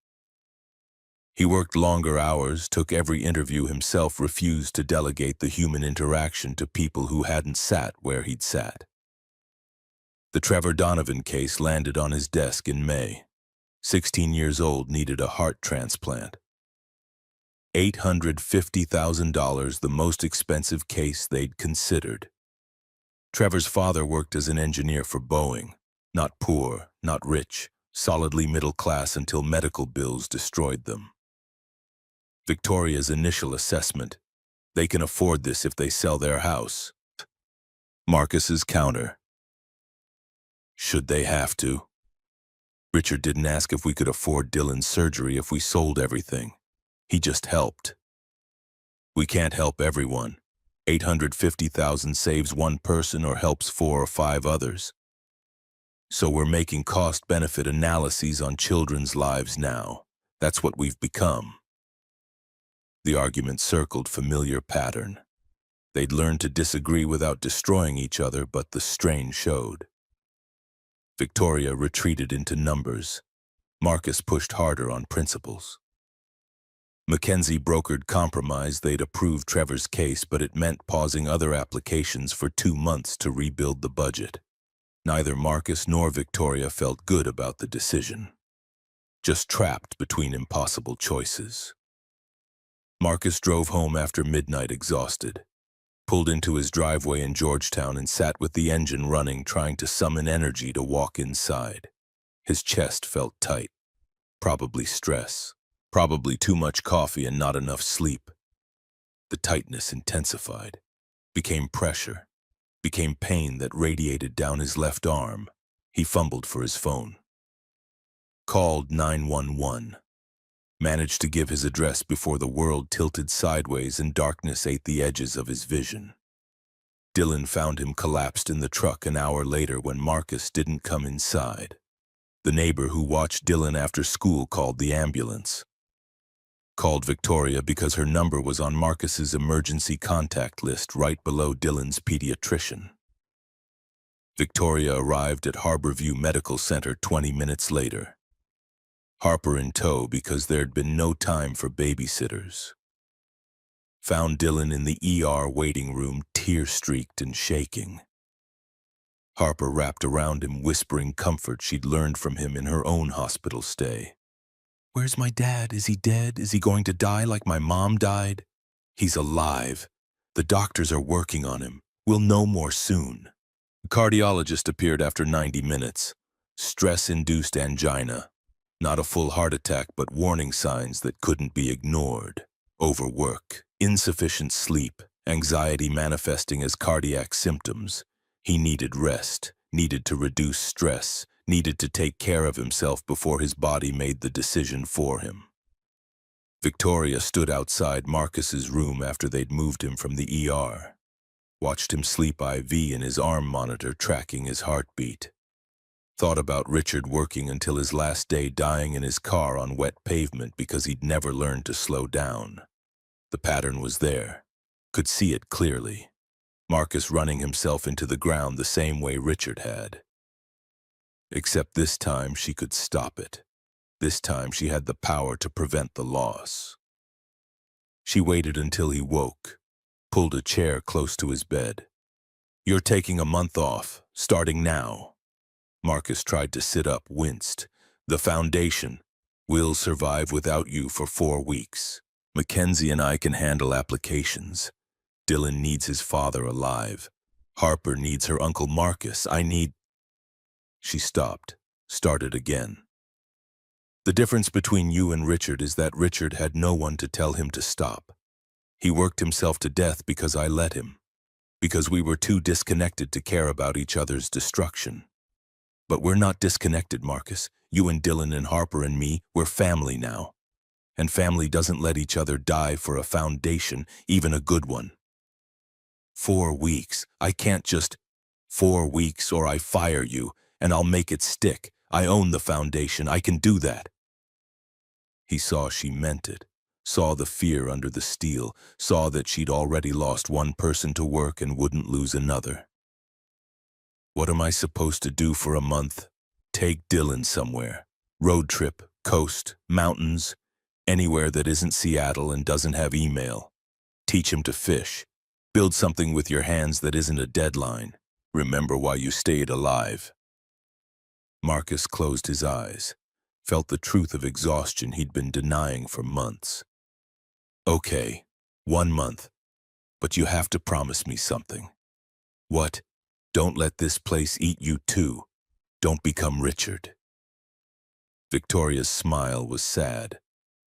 He worked longer hours, took every interview himself, refused to delegate the human interaction to people who hadn't sat where he'd sat. The Trevor Donovan case landed on his desk in May. 16 years old, needed a heart transplant. $850,000, the most expensive case they'd considered. Trevor's father worked as an engineer for Boeing. Not poor, not rich, solidly middle class until medical bills destroyed them. Victoria's initial assessment: they can afford this if they sell their house. Marcus's counter: should they have to? Richard didn't ask if we could afford Dylan's surgery if we sold everything. He just helped. We can't help everyone. $850,000 saves one person or helps 4 or 5 others. So we're making cost-benefit analyses on children's lives now. That's what we've become. The argument circled familiar pattern. They'd learned to disagree without destroying each other, but the strain showed. Victoria retreated into numbers. Marcus pushed harder on principles. Mackenzie brokered compromise. They'd approved Trevor's case, but it meant pausing other applications for 2 months to rebuild the budget. Neither Marcus nor Victoria felt good about the decision, just trapped between impossible choices. Marcus drove home after midnight exhausted, pulled into his driveway in Georgetown and sat with the engine running, trying to summon energy to walk inside. His chest felt tight, probably stress, probably too much coffee and not enough sleep. The tightness intensified, became pressure, became pain that radiated down his left arm. He fumbled for his phone. Called 911. Managed to give his address before the world tilted sideways and darkness ate the edges of his vision. Dylan found him collapsed in the truck an hour later when Marcus didn't come inside. The neighbor who watched Dylan after school called the ambulance. Called Victoria because her number was on Marcus's emergency contact list right below Dylan's pediatrician. Victoria arrived at Harborview Medical Center 20 minutes later. Harper in tow because there'd been no time for babysitters. Found Dylan in the ER waiting room, tear-streaked and shaking. Harper wrapped around him, whispering comfort she'd learned from him in her own hospital stay. "Where's my dad? Is he dead? Is he going to die like my mom died?" "He's alive. The doctors are working on him. We'll know more soon." The cardiologist appeared after 90 minutes. Stress-induced angina. Not a full heart attack, but warning signs that couldn't be ignored. Overwork, insufficient sleep, anxiety manifesting as cardiac symptoms. He needed rest, needed to reduce stress, needed to take care of himself before his body made the decision for him. Victoria stood outside Marcus's room after they'd moved him from the ER. Watched him sleep IV in his arm monitor, tracking his heartbeat. Thought about Richard working until his last day, dying in his car on wet pavement because he'd never learned to slow down. The pattern was there. Could see it clearly. Marcus running himself into the ground the same way Richard had. Except this time she could stop it. This time she had the power to prevent the loss. She waited until he woke, pulled a chair close to his bed. "You're taking a month off, starting now." Marcus tried to sit up, winced. "The foundation. We'll survive without you for 4 weeks. Mackenzie and I can handle applications. Dylan needs his father alive. Harper needs her Uncle Marcus. I need—" She stopped, started again. "The difference between you and Richard is that Richard had no one to tell him to stop. He worked himself to death because I let him, because we were too disconnected to care about each other's destruction. But we're not disconnected, Marcus. You and Dylan and Harper and me, we're family now. And family doesn't let each other die for a foundation, even a good one. 4 weeks. I can't just— 4 weeks or I fire you, and I'll make it stick. I own the foundation. I can do that." He saw she meant it, saw the fear under the steel, saw that she'd already lost one person to work and wouldn't lose another. What am I supposed to do for a month? Take Dylan somewhere. Road trip, coast, mountains, anywhere that isn't Seattle and doesn't have email. Teach him to fish. Build something with your hands that isn't a deadline. Remember why you stayed alive. Marcus closed his eyes, felt the truth of exhaustion he'd been denying for months. Okay, 1 month, but you have to promise me something. What? Don't let this place eat you too. Don't become Richard. Victoria's smile was sad.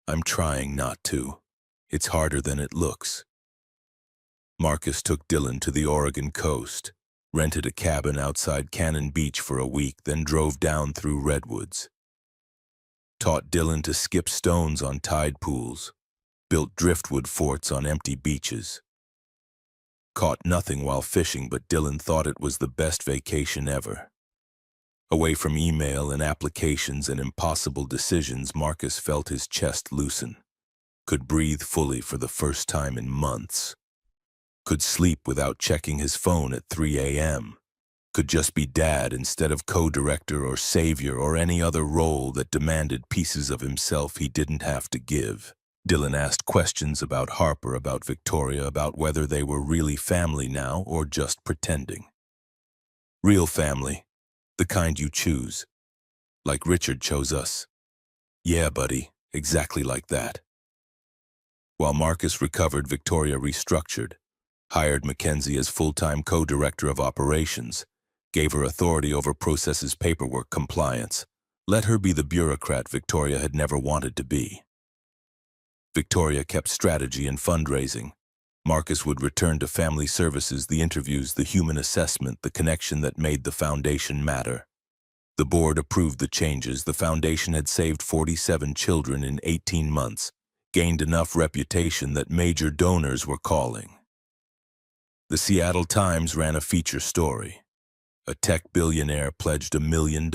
I'm trying not to. It's harder than it looks. Marcus took Dylan to the Oregon coast, rented a cabin outside Cannon Beach for a week, then drove down through redwoods. Taught Dylan to skip stones on tide pools, built driftwood forts on empty beaches. Caught nothing while fishing, but Dylan thought it was the best vacation ever. Away from email and applications and impossible decisions, Marcus felt his chest loosen. Could breathe fully for the first time in months. Could sleep without checking his phone at 3 a.m. Could just be dad instead of co-director or savior or any other role that demanded pieces of himself he didn't have to give. Dylan asked questions about Harper, about Victoria, about whether they were really family now or just pretending. Real family, the kind you choose. Like Richard chose us. Yeah, buddy, exactly like that. While Marcus recovered, Victoria restructured, hired Mackenzie as full-time co-director of operations, gave her authority over processes, paperwork, compliance. Let her be the bureaucrat Victoria had never wanted to be. Victoria kept strategy and fundraising. Marcus would return to family services, the interviews, the human assessment, the connection that made the foundation matter. The board approved the changes. The foundation had saved 47 children in 18 months, gained enough reputation that major donors were calling. The Seattle Times ran a feature story. A tech billionaire pledged $1 million.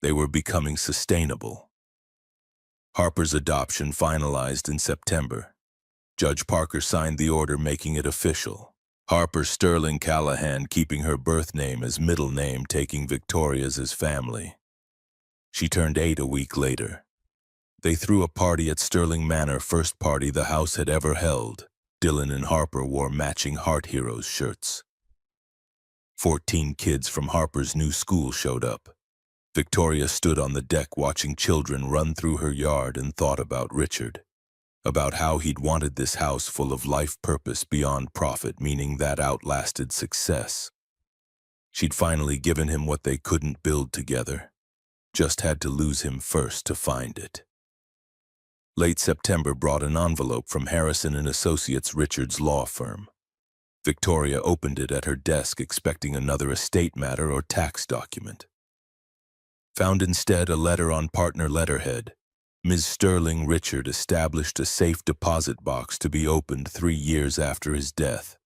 They were becoming sustainable. Harper's adoption finalized in September. Judge Parker signed the order making it official. Harper Sterling Callahan keeping her birth name as middle name, taking Victoria's as family. She turned 8 a week later. They threw a party at Sterling Manor, first party the house had ever held. Dylan and Harper wore matching Heart Heroes shirts. 14 kids from Harper's new school showed up. Victoria stood on the deck watching children run through her yard and thought about Richard. About how he'd wanted this house full of life purpose beyond profit, meaning that outlasted success. She'd finally given him what they couldn't build together. Just had to lose him first to find it. Late September brought an envelope from Harrison and Associates, Richard's law firm. Victoria opened it at her desk, expecting another estate matter or tax document. Found instead a letter on partner letterhead. Ms. Sterling, Richard established a safe deposit box to be opened 3 years after his death.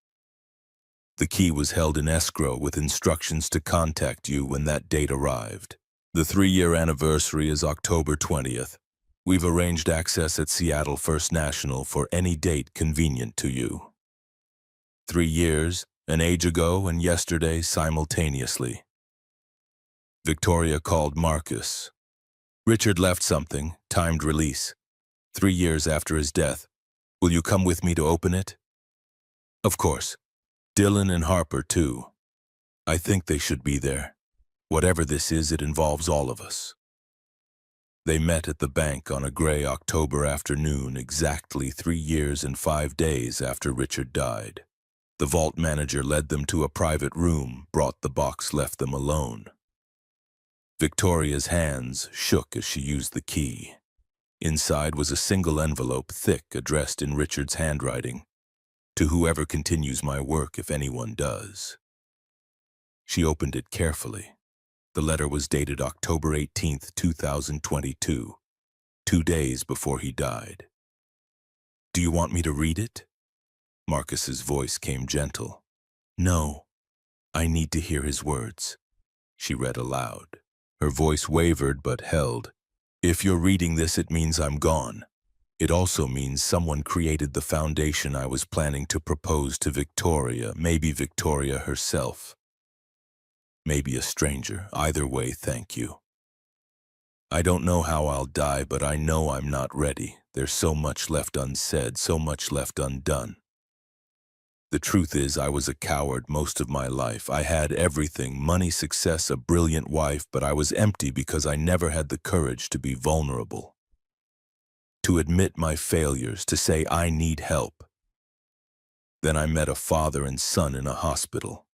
The key was held in escrow with instructions to contact you when that date arrived. The 3-year anniversary is October 20th. We've arranged access at Seattle First National for any date convenient to you. 3 years, an age ago and yesterday simultaneously. Victoria called Marcus. Richard left something, timed release. 3 years after his death. Will you come with me to open it? Of course. Dylan and Harper too. I think they should be there. Whatever this is, it involves all of us. They met at the bank on a gray October afternoon, exactly 3 years and 5 days after Richard died. The vault manager led them to a private room, brought the box, left them alone. Victoria's hands shook as she used the key. Inside was a single envelope, thick, addressed in Richard's handwriting. To whoever continues my work, if anyone does. She opened it carefully. The letter was dated October 18th, 2022, 2 days before he died. Do you want me to read it? Marcus's voice came gentle. No, I need to hear his words. She read aloud. Her voice wavered but held. If you're reading this, it means I'm gone. It also means someone created the foundation I was planning to propose to Victoria, maybe Victoria herself. Maybe a stranger. Either way, thank you. I don't know how I'll die, but I know I'm not ready. There's so much left unsaid, so much left undone. The truth is, I was a coward most of my life. I had everything, money, success, a brilliant wife, but I was empty because I never had the courage to be vulnerable. To admit my failures, to say I need help. Then I met a father and son in a hospital.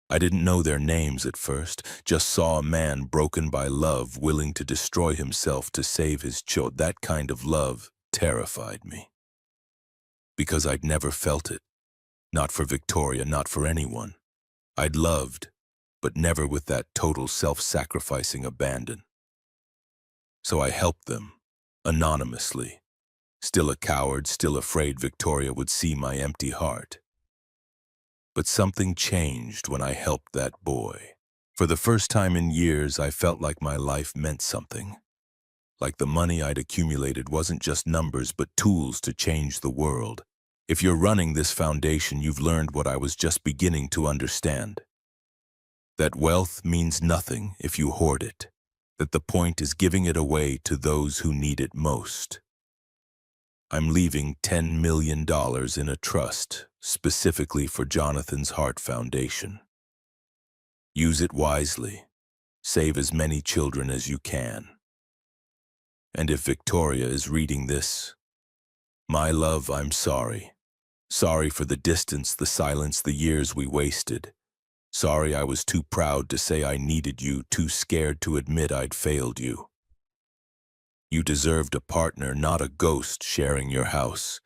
I didn't know their names at first, just saw a man broken by love, willing to destroy himself to save his children. That kind of love terrified me. Because I'd never felt it. Not for Victoria, not for anyone. I'd loved, but never with that total self-sacrificing abandon. So I helped them, anonymously. Still a coward, still afraid Victoria would see my empty heart. But something changed when I helped that boy. For the first time in years, I felt like my life meant something. Like the money I'd accumulated wasn't just numbers, but tools to change the world. If you're running this foundation, you've learned what I was just beginning to understand. That wealth means nothing if you hoard it. That the point is giving it away to those who need it most. I'm leaving $10 million in a trust, specifically for Jonathan's Heart Foundation. Use it wisely. Save as many children as you can. And if Victoria is reading this, my love, I'm sorry. Sorry for the distance, the silence, the years we wasted. Sorry I was too proud to say I needed you, too scared to admit I'd failed you. You deserved a partner, not a ghost sharing your house.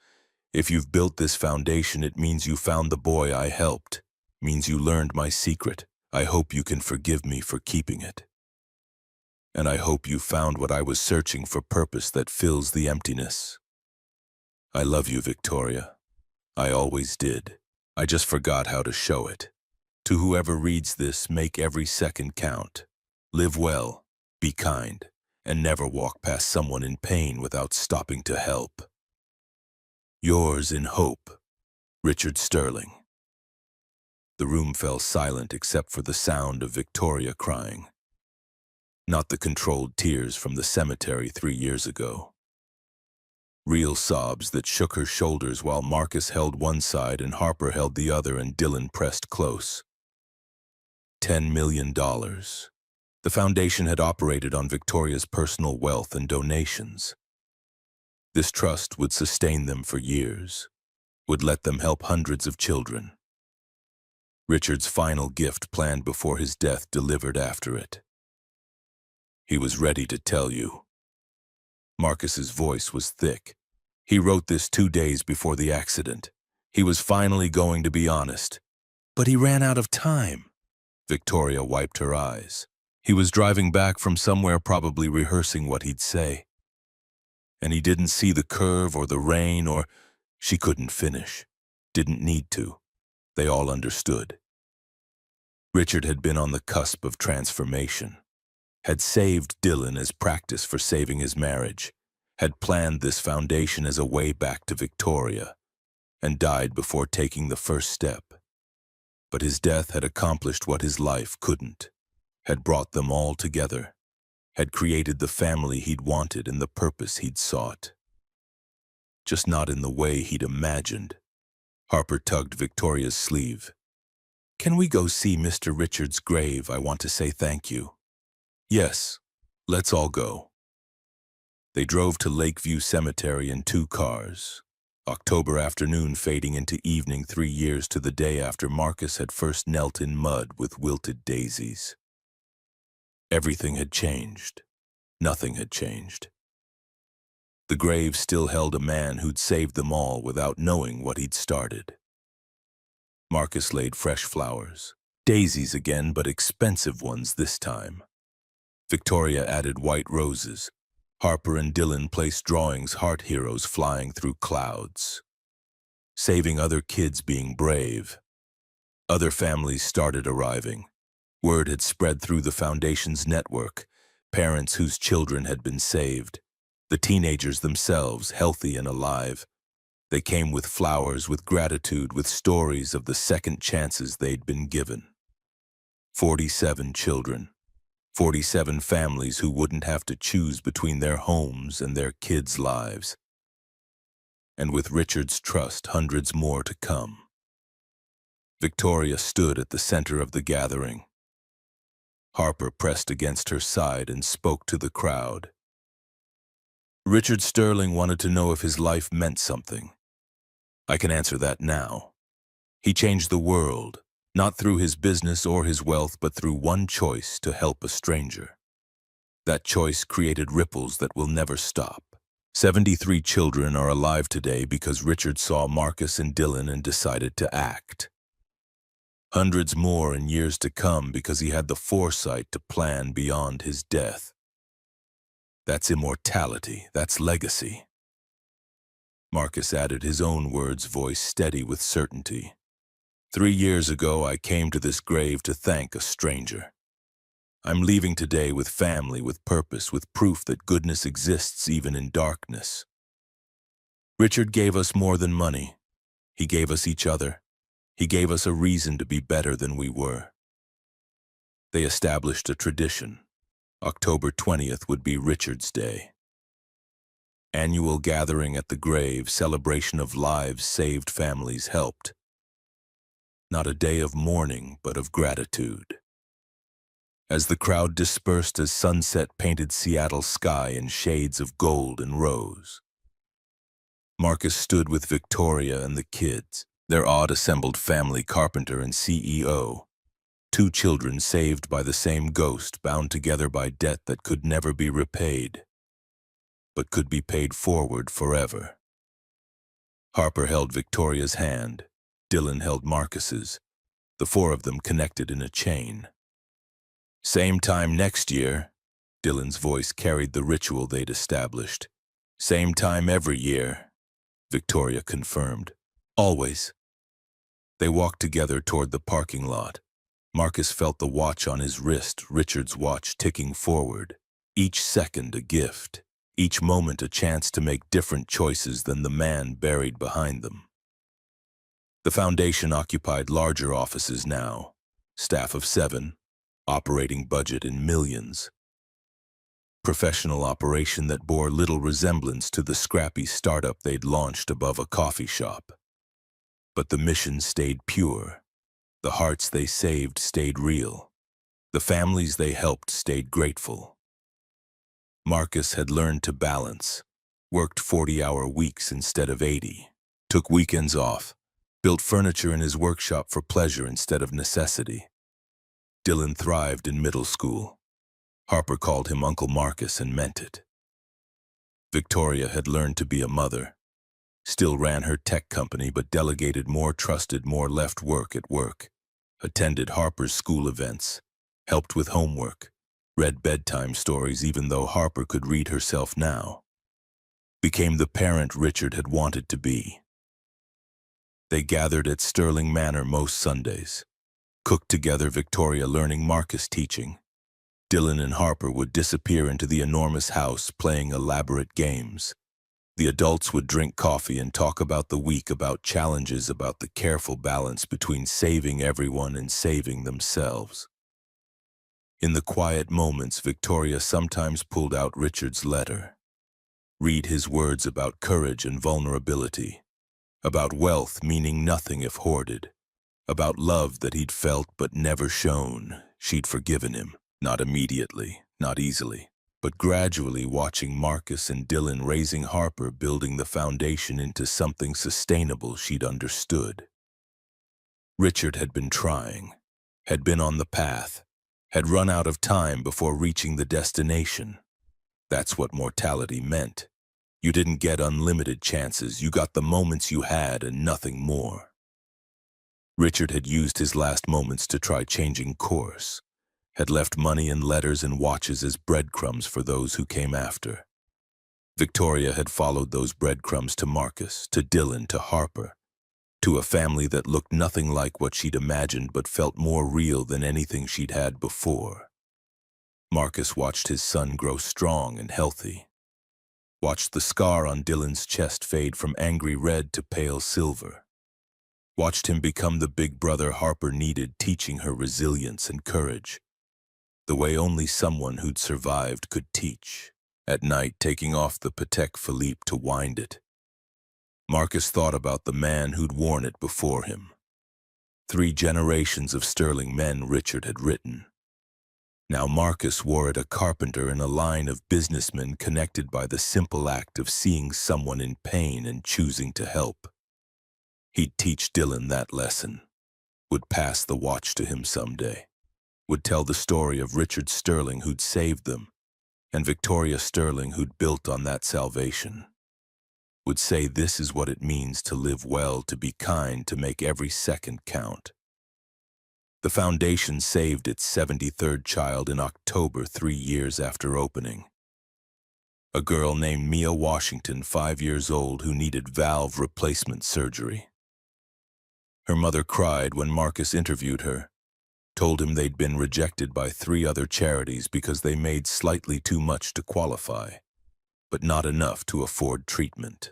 If you've built this foundation, it means you found the boy I helped. Means you learned my secret. I hope you can forgive me for keeping it. And I hope you found what I was searching for, purpose that fills the emptiness. I love you, Victoria. I always did. I just forgot how to show it. To whoever reads this, make every second count. Live well, be kind, and never walk past someone in pain without stopping to help. Yours in hope, Richard Sterling. The room fell silent except for the sound of Victoria crying. Not the controlled tears from the cemetery 3 years ago. Real sobs that shook her shoulders while Marcus held one side and Harper held the other and Dylan pressed close. $10 million. The foundation had operated on Victoria's personal wealth and donations. This trust would sustain them for years, would let them help hundreds of children. Richard's final gift, planned before his death, delivered after it. He was ready to tell you. Marcus's voice was thick. He wrote this 2 days before the accident. He was finally going to be honest. But he ran out of time. Victoria wiped her eyes. He was driving back from somewhere, probably rehearsing what he'd say. And he didn't see the curve or the rain, or she couldn't finish. Didn't need to. They all understood. Richard had been on the cusp of transformation. Had saved Dylan as practice for saving his marriage. Had planned this foundation as a way back to Victoria. And died before taking the first step. But his death had accomplished what his life couldn't. Had brought them all together. Had created the family he'd wanted and the purpose he'd sought. Just not in the way he'd imagined. Harper tugged Victoria's sleeve. Can we go see Mr. Richard's grave? I want to say thank you. Yes, let's all go. They drove to Lakeview Cemetery in 2 cars. October afternoon fading into evening, 3 years to the day after Marcus had first knelt in mud with wilted daisies. Everything had changed. Nothing had changed. The grave still held a man who'd saved them all without knowing what he'd started. Marcus laid fresh flowers. Daisies again, but expensive ones this time. Victoria added white roses. Harper and Dylan placed drawings, heart heroes flying through clouds. Saving other kids, being brave. Other families started arriving. Word had spread through the foundation's network. parents whose children had been saved, the teenagers themselves, healthy and alive. They came with flowers, with gratitude, with stories of the second chances they'd been given. 47 children, 47 families who wouldn't have to choose between their homes and their kids' lives. And with Richard's trust, hundreds more to come. Victoria stood at the center of the gathering. Harper pressed against her side and spoke to the crowd. Richard Sterling wanted to know if his life meant something. I can answer that now. He changed the world, not through his business or his wealth, but through one choice to help a stranger. That choice created ripples that will never stop. 73 children are alive today because Richard saw Marcus and Dylan and decided to act. Hundreds more in years to come because he had the foresight to plan beyond his death. That's immortality, that's legacy. Marcus added his own words, voice steady with certainty. 3 years ago, I came to this grave to thank a stranger. I'm leaving today with family, with purpose, with proof that goodness exists even in darkness. Richard gave us more than money. He gave us each other. He gave us a reason to be better than we were. They established a tradition. October 20th would be Richard's Day. Annual gathering at the grave, celebration of lives saved, families helped. Not a day of mourning, but of gratitude. As the crowd dispersed, as sunset painted Seattle's sky in shades of gold and rose, Marcus stood with Victoria and the kids, their odd assembled family, carpenter and CEO. 2 children saved by the same ghost, bound together by debt that could never be repaid, but could be paid forward forever. Harper held Victoria's hand. Dylan held Marcus's, the 4 of them connected in a chain. Same time next year, Dylan's voice carried the ritual they'd established. Same time every year, Victoria confirmed. Always. They walked together toward the parking lot. Marcus felt the watch on his wrist, Richard's watch ticking forward. Each second a gift, each moment a chance to make different choices than the man buried behind them. The foundation occupied larger offices now, staff of 7, operating budget in millions. Professional operation that bore little resemblance to the scrappy startup they'd launched above a coffee shop. But the mission stayed pure. The hearts they saved stayed real. The families they helped stayed grateful. Marcus had learned to balance, worked 40-hour weeks instead of 80, took weekends off, built furniture in his workshop for pleasure instead of necessity. Dylan thrived in middle school. Harper called him Uncle Marcus and meant it. Victoria had learned to be a mother, still ran her tech company but delegated more, trusted more, left work at work, attended Harper's school events, helped with homework, read bedtime stories even though Harper could read herself now. Became the parent Richard had wanted to be. They gathered at Sterling Manor most Sundays, cooked together, Victoria learning, Marcus teaching. Dylan and Harper would disappear into the enormous house playing elaborate games. The adults would drink coffee and talk about the week, about challenges, about the careful balance between saving everyone and saving themselves. In the quiet moments, Victoria sometimes pulled out Richard's letter. Read his words about courage and vulnerability, about wealth meaning nothing if hoarded, about love that he'd felt but never shown. She'd forgiven him, not immediately, not easily, but gradually, watching Marcus and Dylan raising Harper, building the foundation into something sustainable she'd understood. Richard had been trying, had been on the path, had run out of time before reaching the destination. That's what mortality meant. You didn't get unlimited chances, you got the moments you had and nothing more. Richard had used his last moments to try changing course, had left money and letters and watches as breadcrumbs for those who came after. Victoria had followed those breadcrumbs to Marcus, to Dylan, to Harper, to a family that looked nothing like what she'd imagined but felt more real than anything she'd had before. Marcus watched his son grow strong and healthy, watched the scar on Dylan's chest fade from angry red to pale silver, watched him become the big brother Harper needed, teaching her resilience and courage, the way only someone who'd survived could teach. At night, taking off the Patek Philippe to wind it, Marcus thought about the man who'd worn it before him. 3 generations of sterling men Richard had written. Now Marcus wore it, a carpenter in a line of businessmen connected by the simple act of seeing someone in pain and choosing to help. He'd teach Dylan that lesson, would pass the watch to him someday, would tell the story of Richard Sterling who'd saved them, and Victoria Sterling who'd built on that salvation. Would say this is what it means to live well, to be kind, to make every second count. The foundation saved its 73rd child in October, 3 years after opening. A girl named Mia Washington, 5 years old, who needed valve replacement surgery. Her mother cried when Marcus interviewed her, told him they'd been rejected by 3 other charities because they made slightly too much to qualify, but not enough to afford treatment.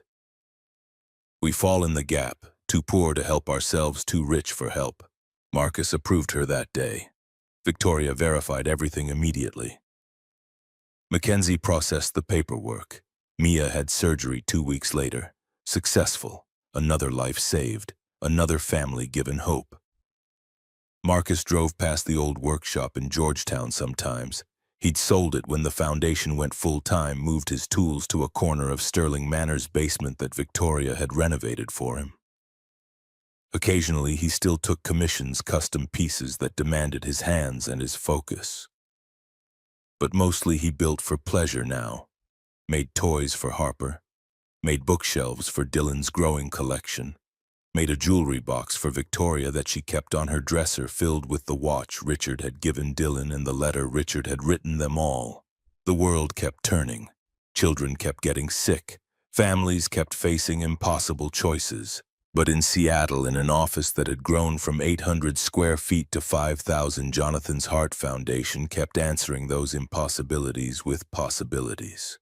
We fall in the gap, too poor to help ourselves, too rich for help. Marcus approved her that day. Victoria verified everything immediately. Mackenzie processed the paperwork. Mia had surgery 2 weeks later. Successful. Another life saved. Another family given hope. Marcus drove past the old workshop in Georgetown sometimes. He'd sold it when the foundation went full-time, moved his tools to a corner of Sterling Manor's basement that Victoria had renovated for him. Occasionally, he still took commissions, custom pieces that demanded his hands and his focus. But mostly he built for pleasure now. Made toys for Harper. Made bookshelves for Dylan's growing collection. Made a jewelry box for Victoria that she kept on her dresser, filled with the watch Richard had given Dylan and the letter Richard had written them all. The world kept turning. Children kept getting sick. Families kept facing impossible choices. But in Seattle, in an office that had grown from 800 square feet to 5,000, Jonathan's Heart Foundation kept answering those impossibilities with possibilities.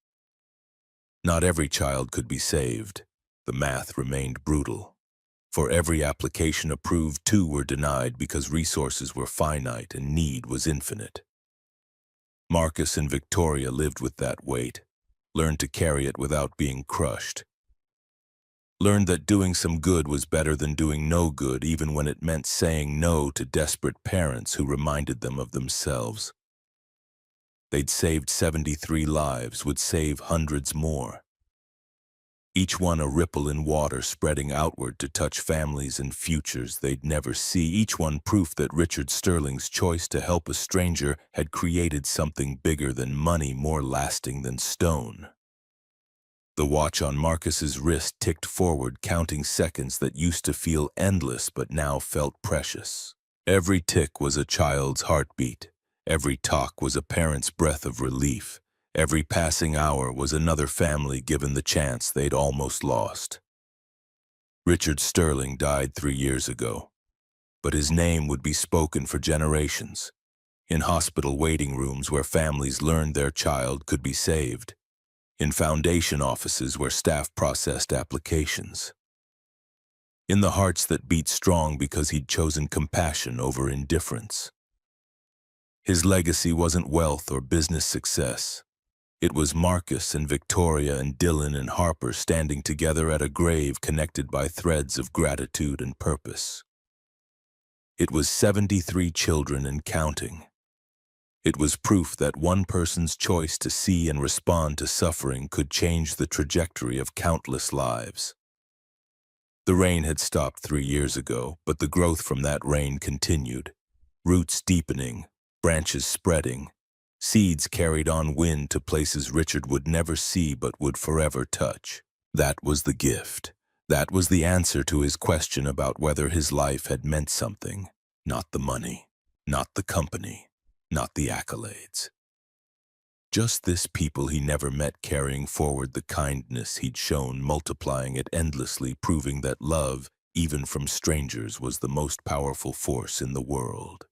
Not every child could be saved. The math remained brutal. For every application approved, 2 were denied because resources were finite and need was infinite. Marcus and Victoria lived with that weight, learned to carry it without being crushed. Learned that doing some good was better than doing no good, even when it meant saying no to desperate parents who reminded them of themselves. They'd saved 73 lives, would save hundreds more. Each one a ripple in water spreading outward to touch families and futures they'd never see. Each one proof that Richard Sterling's choice to help a stranger had created something bigger than money, more lasting than stone. The watch on Marcus's wrist ticked forward, counting seconds that used to feel endless but now felt precious. Every tick was a child's heartbeat. Every talk was a parent's breath of relief. Every passing hour was another family given the chance they'd almost lost. Richard Sterling died 3 years ago, but his name would be spoken for generations. In hospital waiting rooms where families learned their child could be saved. In foundation offices where staff processed applications. In the hearts that beat strong because he'd chosen compassion over indifference. His legacy wasn't wealth or business success. It was Marcus and Victoria and Dylan and Harper standing together at a grave connected by threads of gratitude and purpose. It was 73 children and counting. It was proof that one person's choice to see and respond to suffering could change the trajectory of countless lives. The rain had stopped 3 years ago, but the growth from that rain continued. Roots deepening, branches spreading, seeds carried on wind to places Richard would never see but would forever touch. That was the gift. That was the answer to his question about whether his life had meant something. Not the money, not the company, not the accolades. Just this people he never met carrying forward the kindness he'd shown, multiplying it endlessly, proving that love, even from strangers, was the most powerful force in the world.